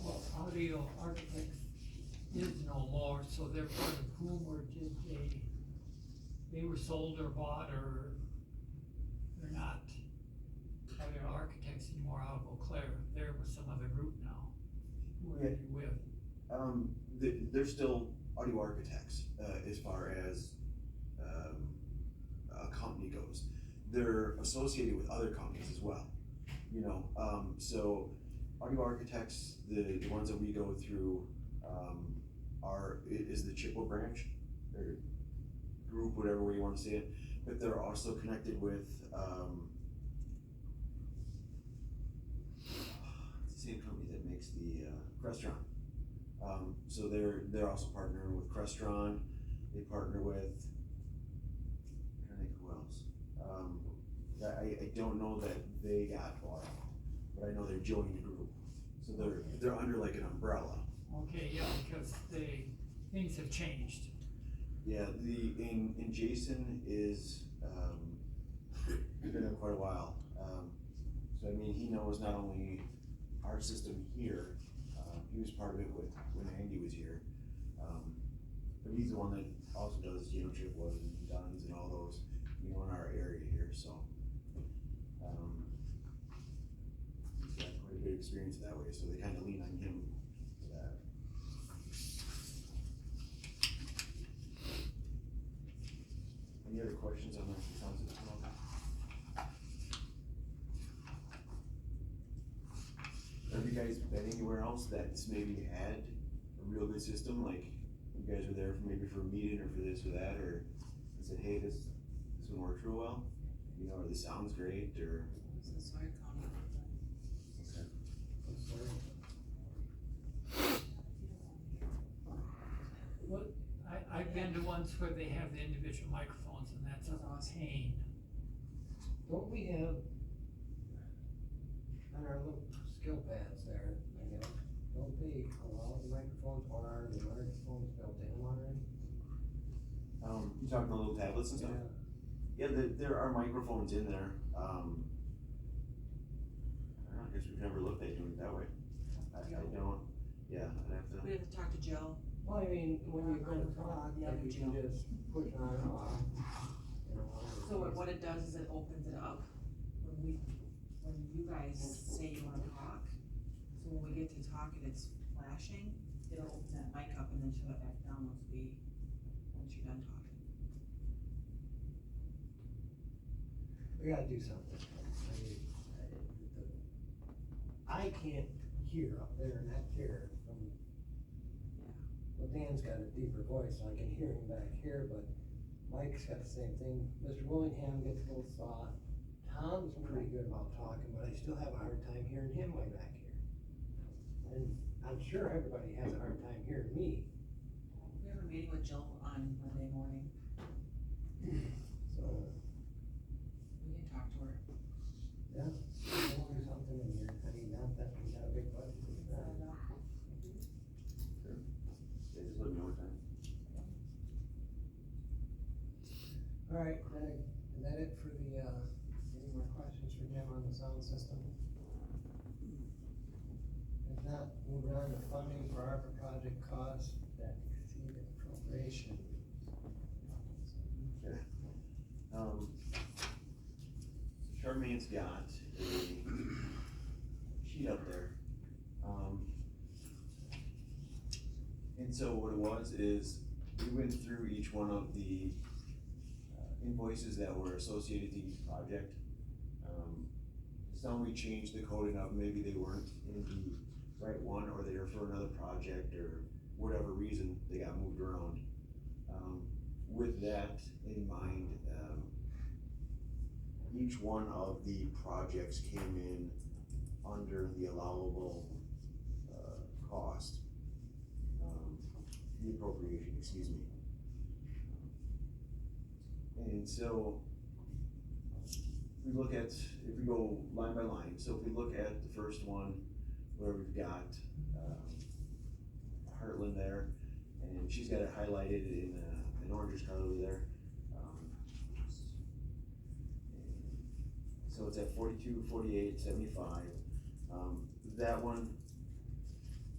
Well, Audio Architects is no more, so they're part of whom, or did they were sold or bought, or they're not Audio Architects anymore out of Eau Claire. They're with some other group now. Who are Yeah. you with? They're still audio architects, as far as, a company goes. They're associated with other companies as well, you know, so audio architects, the ones that we go through, is the Chippewa branch, or group, whatever way you wanna say it, but they're also connected with, it's the same company that makes the, Crestron. So they're also partnering with Crestron, they partner with, I don't think who else. I don't know that they got bought out, but I know they're joined a group, so they're under like an umbrella. Okay, yeah, because things have changed. Yeah, and Jason is, he's been there quite a while, so I mean, he knows not only our system here, he was part of it when Andy was here, but he's the one that also does, you know, Chippewas and Duns and all those, you know, in our area here, so. He's got quite a bit of experience that way, so they kinda lean on him for that. Any other questions on that? Sounds like have you guys been anywhere else that's maybe had a real good system, like you guys were there for maybe for a meeting or for this or that, or said, hey, this one works real well, you know, or this sounds great, or? What, I've been to ones where they have the individual microphones, and that's a pain. Don't we have on our little skill pads there, I guess, don't they allow the microphones, or are the microphones built in already? You talking the little tablets and stuff? Yeah, there are microphones in there, I don't know, I guess we've never looked at doing it that way. I don't, yeah, I'd have to. We have to talk to Joe. Well, I mean, when you go to talk, Yeah, like you can just push on and off, you know. So what it does is it opens it up when you guys say you wanna talk. So when we get to talking, it's flashing, it'll open that mic up and then shut it back down once you're done talking. We gotta do something. I mean, I can't hear up there in that chair from, well, Dan's got a deeper voice, so I can hear him back here, but Mike's got the same thing. Mr. Willingham gets a little soft. Tom's pretty good about talking, but I still have a hard time hearing him way back here. And I'm sure everybody has a hard time hearing me, We have a meeting with Jill on Monday morning, so. we can talk to her. or something in here, I mean, not that we got a big budget. Yeah, just let me know what time. Alright, is that it for the, any more questions for Jim on the sound system? If not, moving on to funding for ARPA project costs that exceed appropriation. Okay. Charmaine's got a sheet up there. And so what it was is, we went through each one of the invoices that were associated to each project. Some we changed the coding of, maybe they weren't in the right one, or they were for another project, or whatever reason, they got moved around. With that in mind, each one of the projects came in under the allowable, cost. The appropriation, excuse me. And so, if we go line by line, so if we look at the first one, where we've got, Heartland there, and she's got it highlighted in, an orangish color there. So it's at 42, 48, 75. That one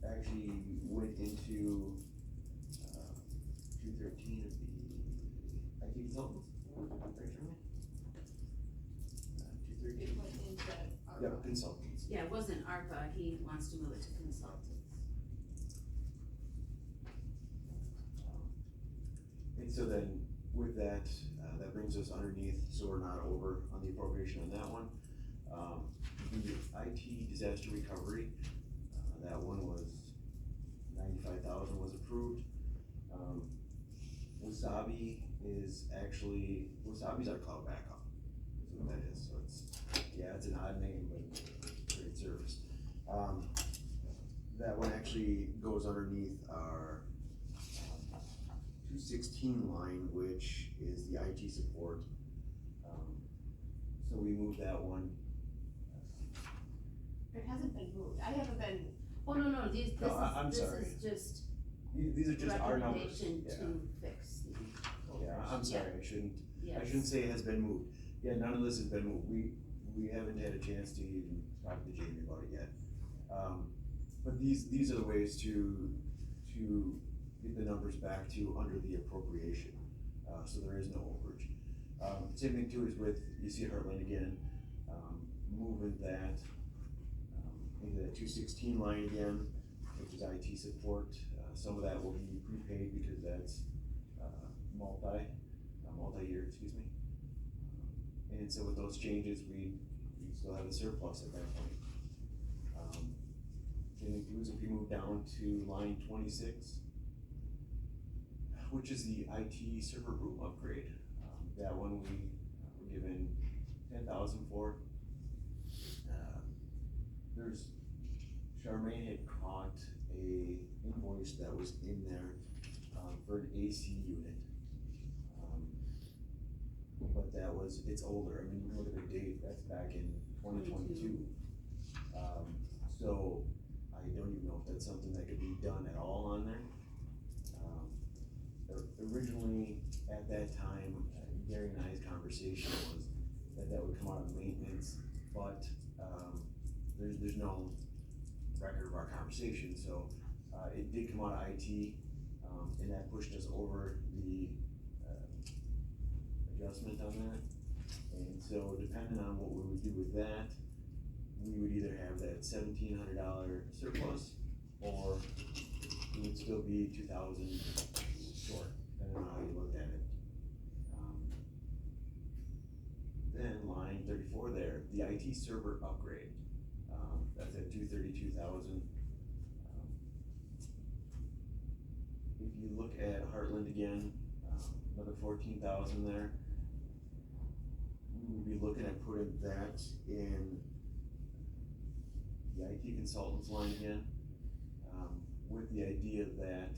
actually went into, 213 of the IT consultants, right, Charlie? 213. It went into our. Yeah, consultants. Yeah, it wasn't ARPA, he wants to move it to consultants. And so then with that, that brings us underneath, so we're not over on the appropriation on that one. The IT disaster recovery, that one was 95,000 was approved. Wasabi's our cloud backup, is what that is, so it's an odd name, but great service. That one actually goes underneath our 216 line, which is the IT support. So we moved that one. It hasn't been moved, I haven't been, Oh, no, this I'm sorry. is just These are just our numbers. recommendation Yeah. to fix the Yeah, I'm sorry, I shouldn't Yes. say it has been moved. Yeah, none of this has been moved. We haven't had a chance to even talk to Jamie about it yet. But these are the ways to get the numbers back to under the appropriation, so there is no overage. Same thing too is with, you see Heartland again, moving that, into that 216 line again, which is IT support. Some of that will be prepaid because that's, multi-year, excuse me. And so with those changes, we still have a surplus at that point. It includes if you move down to line 26, which is the IT server room upgrade. That one we were given 10,000 for. Charmaine had caught a invoice that was in there, for an AC unit. But it's older, I mean, you can look at the date, that's back in 2022. So I don't even know if that's something that could be done at all on there. Originally, at that time, Gary and I's conversation was that would come out of maintenance, but, there's no record of our conversation, so, it did come out of IT, and that pushed us over the, adjustment on that. And so depending on what we would do with that, we would either have that $1,700 surplus, or it would still be 2,000 short, depending on how you looked at it. Then line 34 there, the IT server upgrade, that's at 232,000. If you look at Heartland again, another 14,000 there. We would be looking at putting that in the IT consultants line again, with the idea that,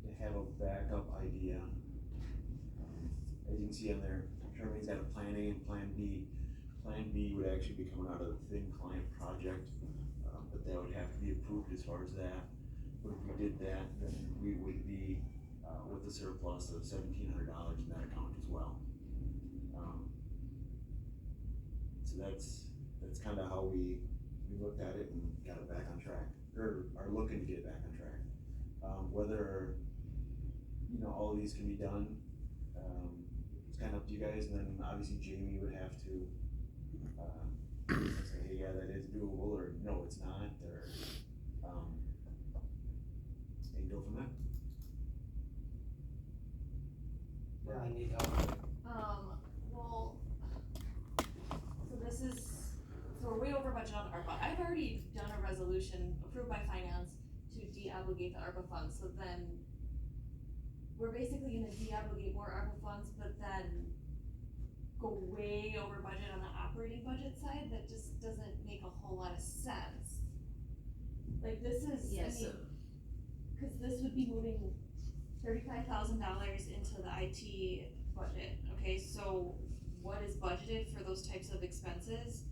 to have a backup idea. As you can see on there, Charmaine's got a plan A and plan B. Plan B would actually be coming out of the thin client project, but that would have to be approved as far as that. But if we did that, then we would be, with a surplus of $1,700 in that account as well. So that's kinda how we looked at it and got it back on track, or are looking to get it back on track. Whether, all of these can be done, it's kinda up to you guys, and then obviously Jamie would have to, say, hey, yeah, that is doable, or no, it's not, or, and go from there. Yeah, I need help. Well, so we're way over budget on ARPA. I've already done a resolution approved by finance to de-obligate the ARPA funds, so then we're basically gonna de-obligate more ARPA funds, but then go way over budget on the operating budget side. That just doesn't make a whole lot of sense. Like, this is, Yeah, I so, mean, cause this would be moving $35,000 into the IT budget, okay, so what is budgeted for those types of expenses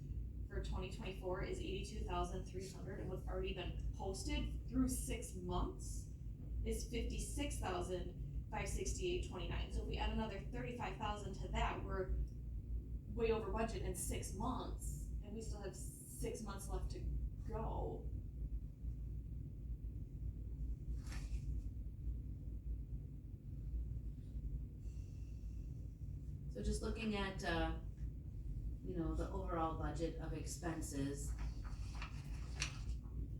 for 2024 is $82,300, and what's already been posted through 6 months is $56,568.29. So if we add another $35,000 to that, we're way over budget in 6 months, and we still have 6 months left to go. so just looking at, the overall budget of expenses.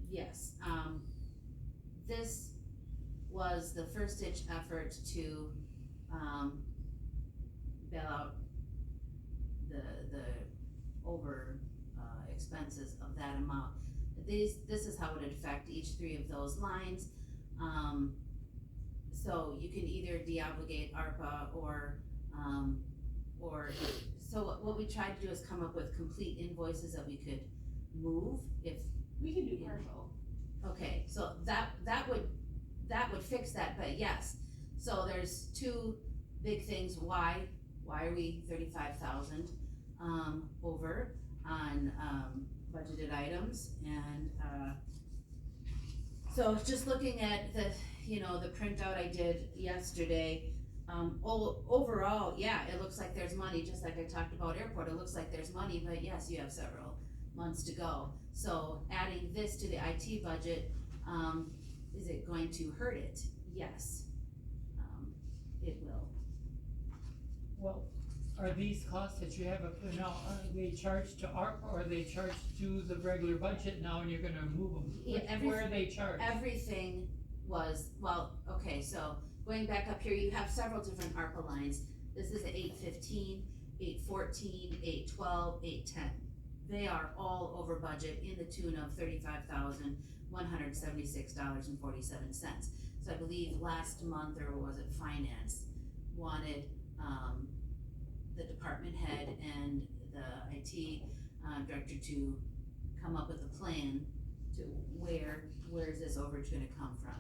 Yes, this was the first ditch effort to, bail out the over, expenses of that amount. This is how it would affect each 3 of those lines. So you can either de-obligate ARPA or, so what we tried to do is come up with complete invoices that we could move if, We can do Yeah. partial. okay, so that would fix that, but yes. So there's 2 big things, why are we 35,000, over on, budgeted items, and, so just looking at the printout I did yesterday, overall, yeah, it looks like there's money, just like I talked about airport, it looks like there's money, but yes, you have several months to go. So adding this to the IT budget, is it going to hurt it? Yes, it will. Well, are these costs that you have up there now, are they charged to ARPA, or are they charged to the regular budget now and you're gonna move them? Yeah, Where are they charged? Everything was, okay, so going back up here, you have several different ARPA lines. This is the 815, 814, 812, 810. They are all over budget in the tune of $35,176.47. So I believe last month, or was it finance, wanted, the department head and the IT, director to come up with a plan to where is this overage gonna come from.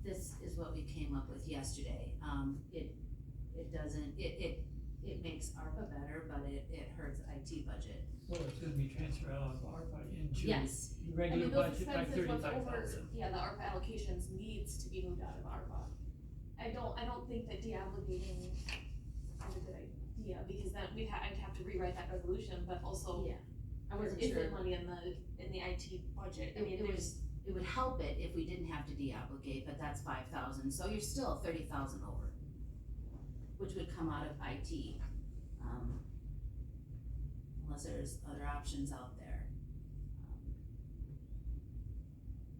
This is what we came up with yesterday. It doesn't, it makes ARPA better, but it hurts IT budget. So it's gonna be transferred out of ARPA into Yes, the regular those budget by expenses, what's 35,000. yeah, the ARPA allocations needs to be moved out of ARPA. I don't think that de-obligating is a good idea, because then I'd have to rewrite that resolution, but also. yeah. I There wasn't isn't sure. money in the IT budget, I mean, It would help it if we didn't have to de-obligate, but that's 5,000, so you're still 30,000 over, which would come out of IT, unless there's other options out there.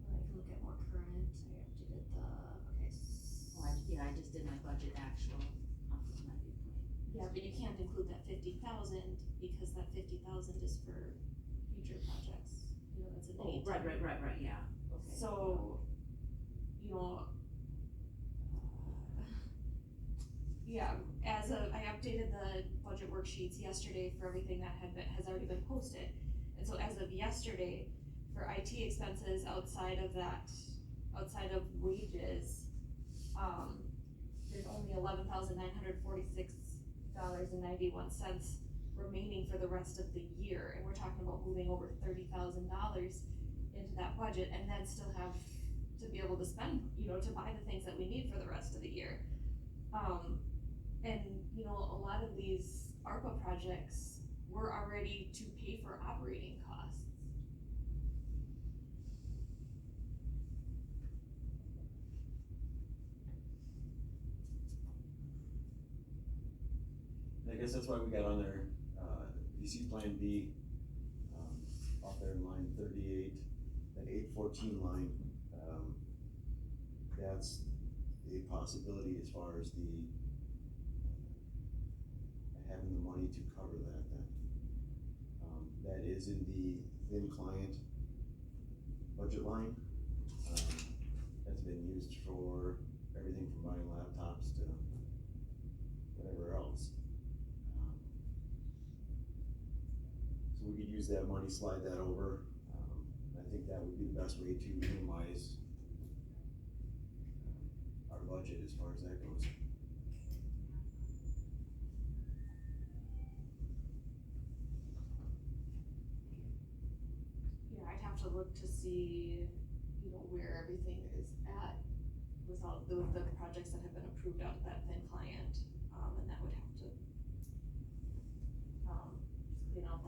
I can look at more current, I updated okay. I just did my budget actual off of my viewpoint. Yeah, but you can't include that 50,000, because that 50,000 is for future projects, that's an Oh, right, yeah, okay. So, yeah, I updated the budget worksheets yesterday for everything that has already been posted. And so as of yesterday, for IT expenses outside of wages, there's only $11,946.91 remaining for the rest of the year, and we're talking about moving over $30,000 into that budget, and then still have to be able to spend, to buy the things that we need for the rest of the year. And, a lot of these ARPA projects were already to pay for operating costs. I guess that's why we got on there, you see Plan B, out there in line 38, that 814 line, that's a possibility as far as the, having the money to cover that then. That is in the thin client budget line, that's been used for everything from buying laptops to whatever else. So we could use that money, slide that over. I think that would be the best way to minimize our budget as far as that goes. Yeah, I'd have to look to see, where everything is at with all the projects that have been approved out of that thin client, and that would have to,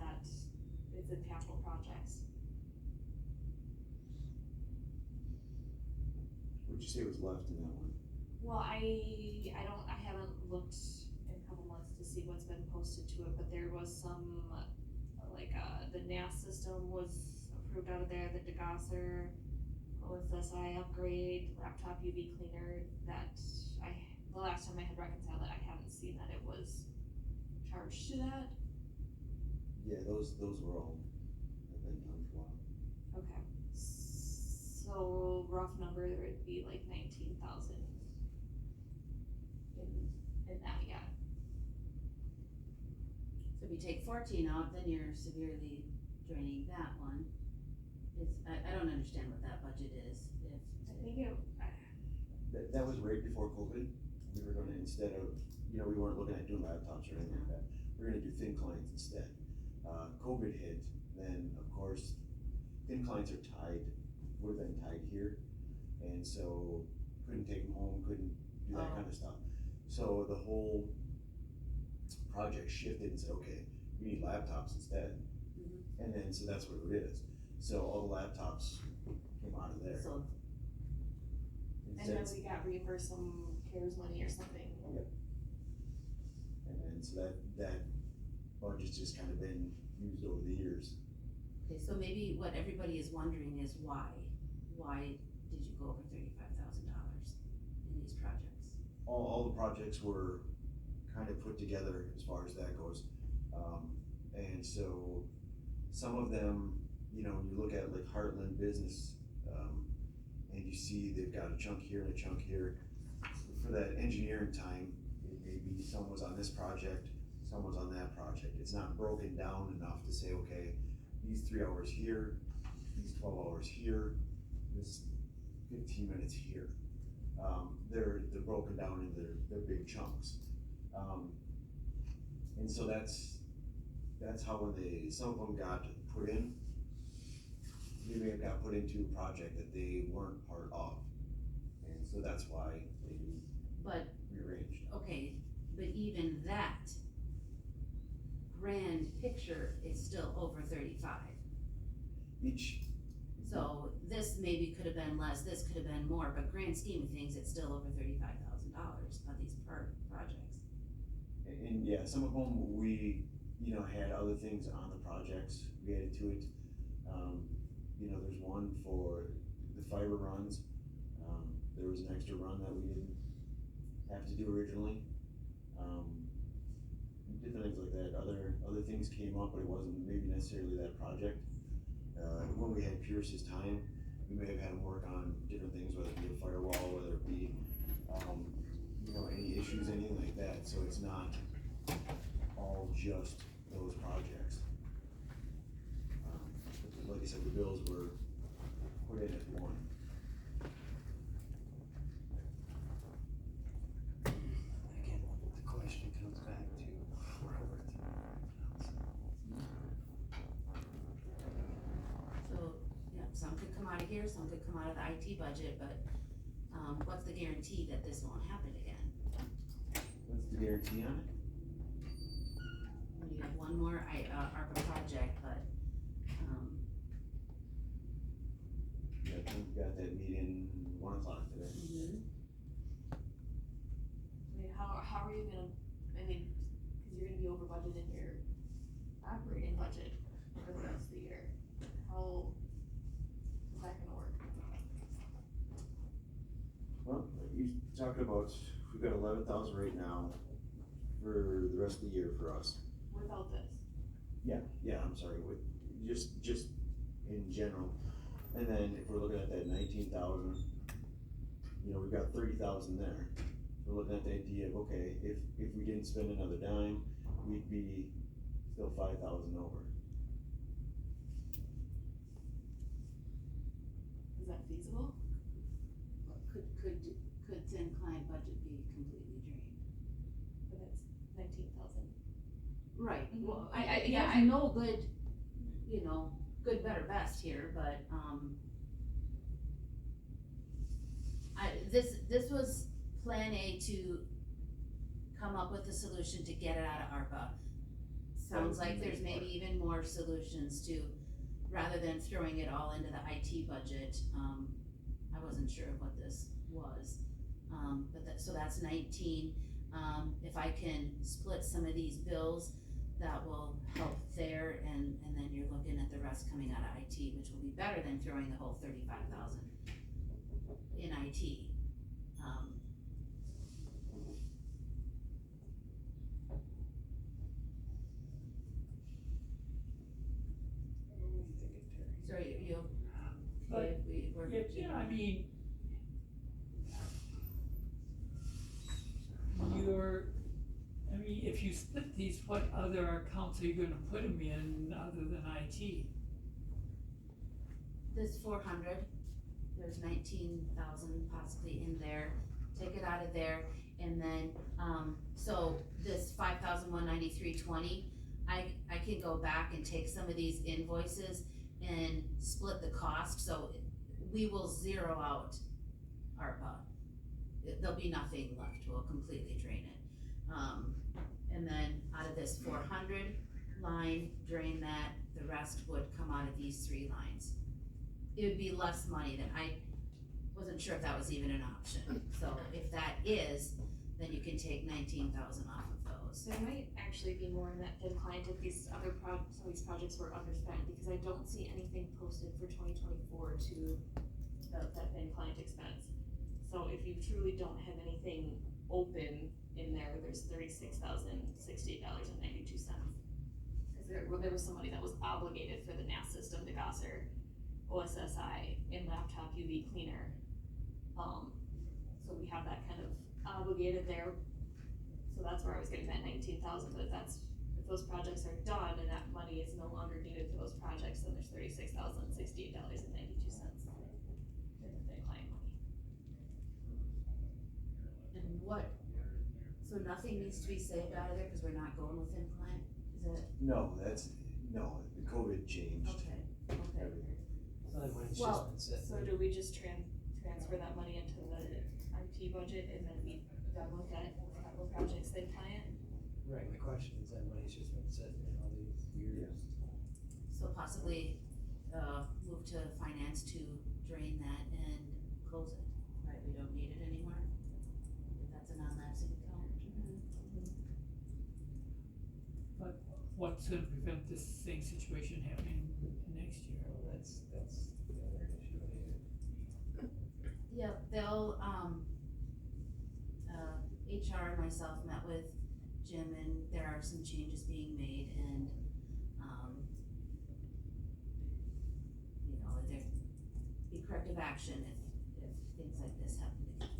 that it's in capital projects. What'd you say was left in that one? Well, I haven't looked in a couple months to see what's been posted to it, but there was some, the NAS system was approved out of there, the degausser, OSSI upgrade, laptop UV cleaner, that the last time I had reconciled it, I haven't seen that it was charged to that. Yeah, those were all, have been done for a while. Okay. So rough number, there would be like 19,000 in that, yeah. So if you take 14 out, then you're severely draining that one. I don't understand what that budget is. I think it, That was right before COVID. We were gonna, instead of, we weren't looking at doing laptops or anything like that. We're gonna do thin clients instead. COVID hit, then of course, thin clients are tied, would have been tied here. And so couldn't take them home, couldn't do that kind of stuff. So the whole project shifted and said, okay, we need laptops instead. Mm-hmm. And then, so that's what it is. So all the laptops came out of there. So, and then we got reimbursed some CARES money or something. Yep. And then, so that budget's just kind of been used over the years. okay, so maybe what everybody is wondering is why? Why did you go over $35,000 in these projects? All the projects were kind of put together as far as that goes. And so some of them, when you look at like Heartland Business, and you see they've got a chunk here and a chunk here. For that engineering time, it may be some was on this project, some was on that project. It's not broken down enough to say, okay, these 3 hours here, these 12 hours here, this 15 minutes here. They're broken down into their big chunks. And so that's how when some of them got put in, they may have got put into a project that they weren't part of. And so that's why they But, rearranged. okay, but even that grand picture is still over 35. Each, So this maybe could have been less, this could have been more, but grand scheme of things, it's still over $35,000 on these projects. and yeah, some of them we, had other things on the projects we added to it. There's one for the fiber runs. There was an extra run that we didn't have to do originally. Different things like that. Other things came up, but it wasn't maybe necessarily that project. When we had Pierce's time, we may have had him work on different things, whether it be a firewall, whether it be, any issues, anything like that. So it's not all just those projects. But like I said, the bills were put in at one. Again, the question comes back to, we're over at out of here, some could come out of the IT budget, but, what's the guarantee that this won't happen again? What's the guarantee on it? We have one more, ARPA project, but, Yeah, I think we got that meeting 1 o'clock today. I mean, how are you gonna, I mean, cause you're gonna be over budget in your operating budget for the rest of the year. How is that gonna work? Well, you talked about, we've got 11,000 right now for the rest of the year for us. Without this? Yeah, I'm sorry, with, just in general. And then if we're looking at that 19,000, you know, we've got 30,000 there. We're looking at the idea of, okay, if we didn't spend another dime, we'd be still 5,000 over. Is that feasible? could thin client budget be completely drained? But that's 19,000. Right, well, I- yeah, I know good, you know, good, better, best here, but, this was plan A to come up with a solution to get it out of ARPA. Sounds like there's maybe even more solutions to, rather than throwing it all into the IT budget, I wasn't sure what this was. So that's 19, if I can split some of these bills, that will help there, and then you're looking at the rest coming out of IT, which will be better than throwing the whole 35,000 in IT. So you, But if we were. Yeah, I mean, if you split these, what other accounts are you gonna put them in other than IT? This 400, there's 19,000 possibly in there, take it out of there, and then, so this 5,193.20, I can go back and take some of these invoices and split the cost, so we will zero out ARPA. There'll be nothing left, we'll completely drain it. And then out of this 400 line, drain that, the rest would come out of these 3 lines. It would be less money than, I wasn't sure if that was even an option, so if that is, then you can take 19,000 off of those. There might actually be more in that thin client if these other some of these projects were underspent, because I don't see anything posted for 2024 to that thin client expense. So if you truly don't have anything open in there, there's $36,068.92. Cause there was somebody that was obligated for the NAS system, the Gosser, OSSI, and laptop UV cleaner. So we have that kind of obligated there. So that's where I was getting that 19,000, but if those projects are done and that money is no longer needed for those projects, then there's $36,068.92 in the thin client money. And so nothing needs to be saved out of there, cause we're not going with implant, is it? No, the COVID changed Okay. everything. So that money's Well, just been So sitting. do we just transfer that money into the IT budget and then be done with that capital projects thin client? Right, the question is, that money's just been sitting in all these years. So possibly, move to finance to drain that and close it, right, we don't need it anymore? If that's a non-lapsing account. But what's gonna prevent this same situation happening next year? Well, that's the other issue here. Yep, they'll, HR and myself met with Jim, and there are some changes being made, and, you know, there be corrective action if things like this happen again.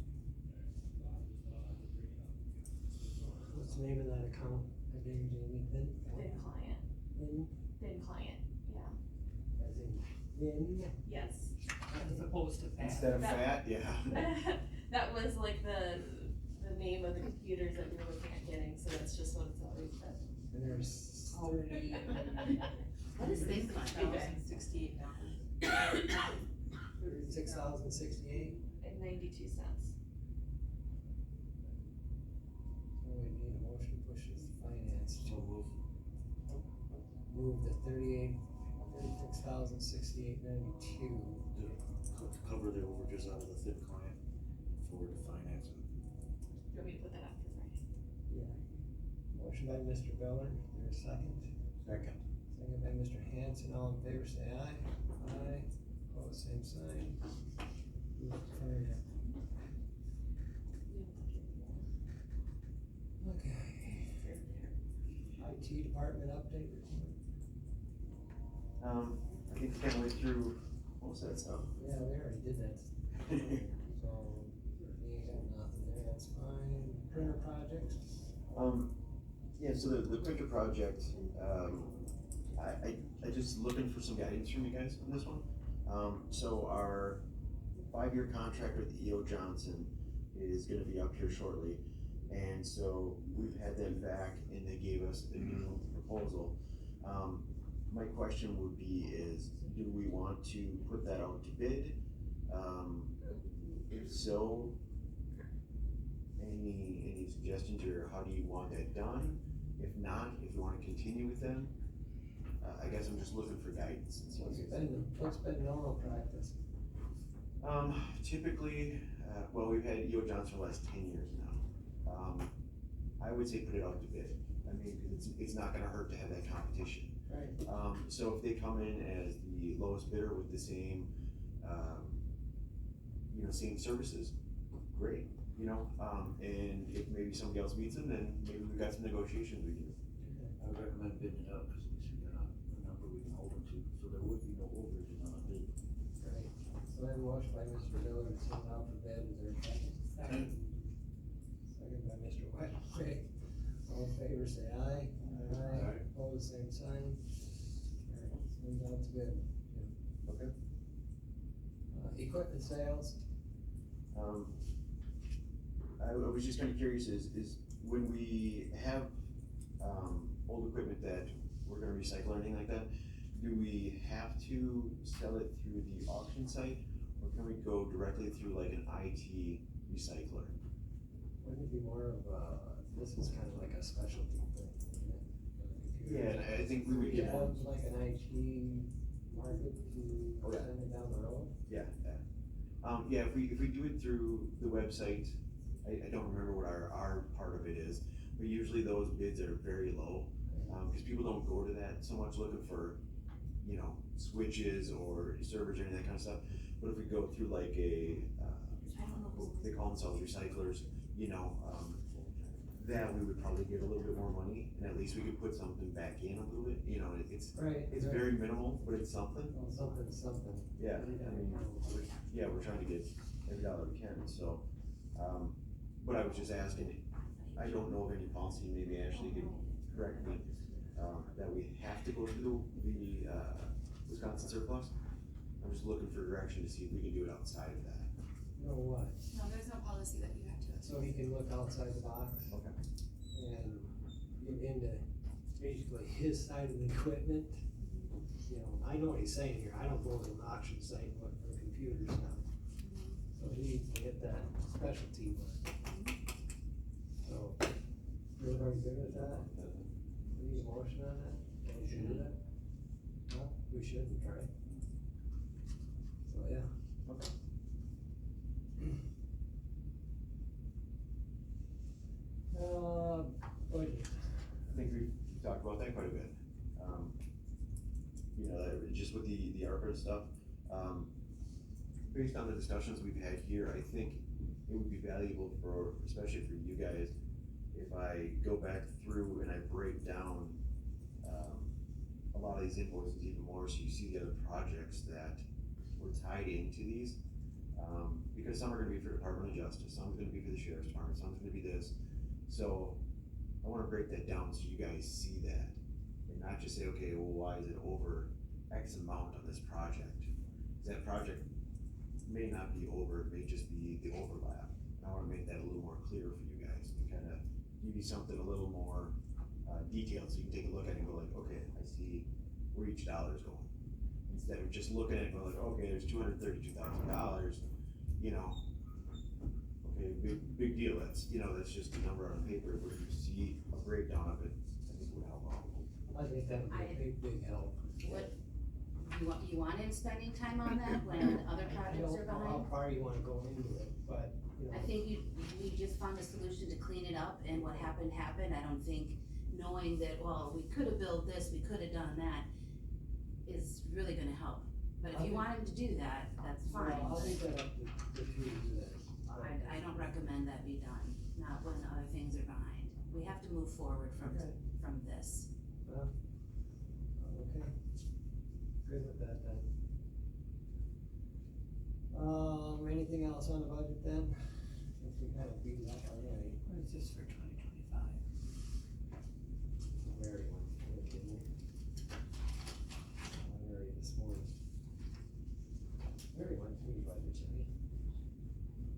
What's the name of that account again, Jamie? Thin client, Thin, yeah, as in thin? yes. As opposed to fat. Instead of That- fat, yeah. That was like the name of the computers that we were looking at getting, so that's just what it's always been. And there's 30, What is thin client? $68. $36,068. And 92 cents. So we need a motion to push this to finance to So move. move the $36,068.92. To cover the overages out of the TIP client for the financing. Do you want me to put that up for Friday? Yeah. Motion by Mr. Beller, there's a second. Second. Second by Mr. Hanson, all in favor say aye. Aye. Opposed, same sign. Move to finance. Okay. IT department update report. I think we kind of went through most of that stuff. Yeah, we already did that. So, me got nothing there, that's fine. Printer projects. Yeah, so the printer project, I just looking for some guidance from you guys on this one. So our 5-year contract with E.O. Johnson is gonna be up here shortly. And so we've had them back and they gave us a new proposal. My question would be is, do we want to put that out to bid? If so, any suggestions, or how do you want that done? If not, if you wanna continue with them, I guess I'm just looking for guidance. So What's been normal practice? Typically, well, we've had E.O. Johnson for the last 10 years now. I would say put it out to bid. I mean, 'cause it's not gonna hurt to have that competition. Right. So if they come in as the lowest bidder with the same, same services, great, and if maybe somebody else beats them, then maybe we've got some negotiations we can do. I would recommend bidding it up, cause at least we got a number we can hold them to, so there would be no overages on a bid. Right. So I have a motion by Mr. Miller to send it out for bid, is there a second? Second. Second by Mr. White, okay. All in favor, say aye. Aye. Opposed, same sign. Alright, send it out to bid. Okay. Equipment sales, I was just kinda curious, is when we have, old equipment that we're gonna recycle or anything like that, do we have to sell it through the auction site, or can we go directly through like an IT recycler? wouldn't it be more of this is kind of like a specialty thing, isn't it? Yeah, and I think we would get have one. like an IT market to Oh, yeah. send it down the road. Yeah. Yeah, if we do it through the website, I don't remember what our part of it is, but usually those bids are very low. Cause people don't go to that so much looking for, switches or servers or any of that kind of stuff. But if we go through like they call themselves recyclers, that we would probably get a little bit more money, and at least we could put something back in a little bit, it's Right. very minimal, but it's something. Well, something's something. Yeah, I mean, we're trying to get every dollar we can, so, but I was just asking, I don't know of any policy, maybe Ashley could correct me, that we have to go through the Wisconsin surplus. I'm just looking for direction to see if we can do it outside of that. You know what? No, there's no policy that you have to. So he can look outside the box Okay. and get into basically his side of the equipment. I know what he's saying here, I don't go to an auction site and look for computers now. So he needs to hit that specialty one. So, everybody good with that? We need a motion on that? We should do that? No, we shouldn't, right? So, yeah. Okay. Budget. I think we've talked about that quite a bit. Just with the ARPA stuff, based on the discussions we've had here, I think it would be valuable especially for you guys, if I go back through and I break down, a lot of these invoices even more, so you see the other projects that were tied into these. Because some are gonna be for Department of Justice, some's gonna be for the Sheriff's Department, some's gonna be this. So I wanna break that down so you guys see that, and not just say, okay, well, why is it over X amount on this project? That project may not be over, it may just be the overlap. And I wanna make that a little more clear for you guys, and kinda give you something a little more detailed, so you can take a look at it and go like, okay, I see where each dollar is going. that are just looking at it going like, okay, there's $232,000, you know. Okay, big deal, that's, you know, that's just a number on paper, but if you see a breakdown of it, I think it would help out. I think that would be a big help. What, you wanted spending time on that when other projects are I don't know how behind? far you wanna go into it, but, you know. I think we just found a solution to clean it up, and what happened, happened. I don't think knowing that, well, we could have built this, we could have done that, is really gonna help. But if you want him to do that, that's fine. Well, I'll leave that up to the two of you then. I don't recommend that be done, not when other things are behind. We have to move forward from Okay. this. Okay. Good with that then. Anything else on the budget then? Since we kind of beat it up already. It's just for 2025. Mary went through it, didn't we? Mary this morning. Mary went through the budget, didn't we?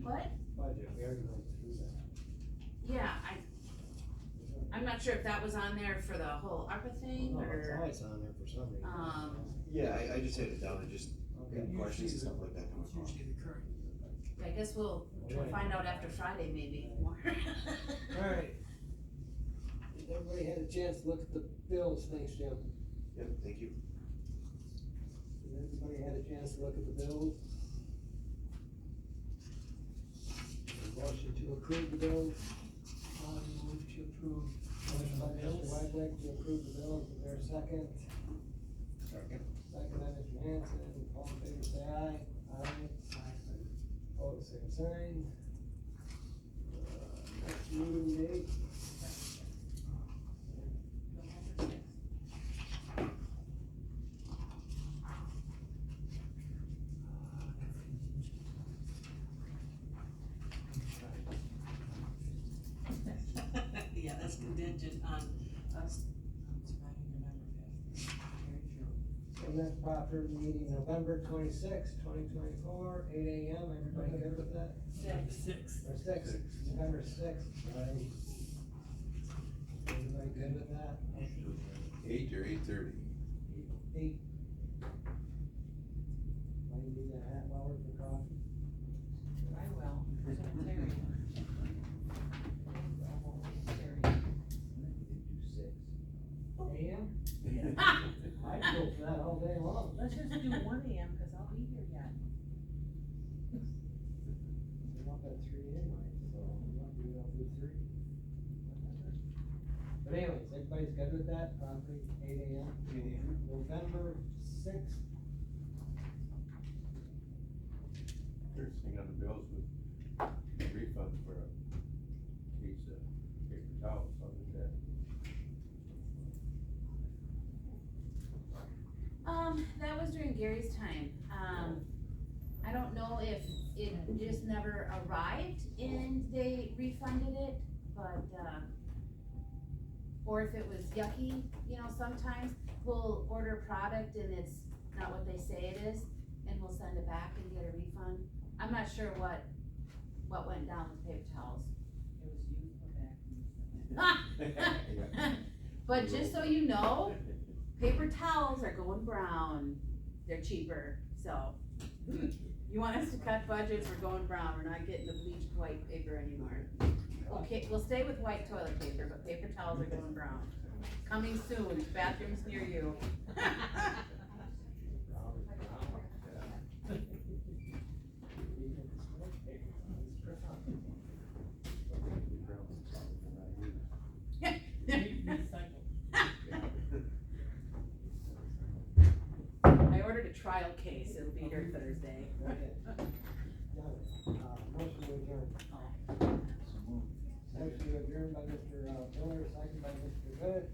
What? Budget, Mary went through that. Yeah, I'm not sure if that was on there for the whole ARPA thing, No, it's or, always on there for some reason. Yeah, I just had it down and just, Okay. questions and stuff like that come It's across. usually the current. I guess we'll find out after Friday maybe more. Alright. Everybody had a chance to look at the bills, thanks Jim. Yep, thank you. Everybody had a chance to look at the bills? A motion to approve the bills, Move to approve. motion by Mr. Wagnick to approve the bills, is there a second? Second. Second by Mr. Hanson, all in favor say aye. Aye. Opposed, same sign. Next meeting date. Yeah, that's contingent on us surviving November fifth. Very true. So next proper meeting, November 26th, 2024, 8 AM, everybody good with that? Six. Or six, November sixth, right? Everybody good with that? 8 or 8:30? 8. Why you do that half hour for coffee? I will, Terry. AM? I'd go for that all day long. Let's just do 1 AM, cause I'll be here yet. I'm up at 3 anyway, so I'm not doing up to 3. But anyways, everybody's good with that, properly, 8 AM? 8 a.m. November 6th, First thing on the bills was refund for a piece of paper towels, how did that? That was during Gary's time. I don't know if it just never arrived and they refunded it, but, or if it was yucky, you know, sometimes we'll order a product and it's not what they say it is, and we'll send it back and get a refund. I'm not sure what went down with paper towels. It was you, go back. But just so you know, paper towels are going brown, they're cheaper, so. You want us to cut budgets, we're going brown, we're not getting the bleached white paper anymore. Okay, we'll stay with white toilet paper, but paper towels are going brown. Coming soon, bathrooms near you. I ordered a trial case, it'll be here Thursday. okay. Got it. Motion to adjourn. Motion to adjourn by Mr. Miller, second by Mr. Good.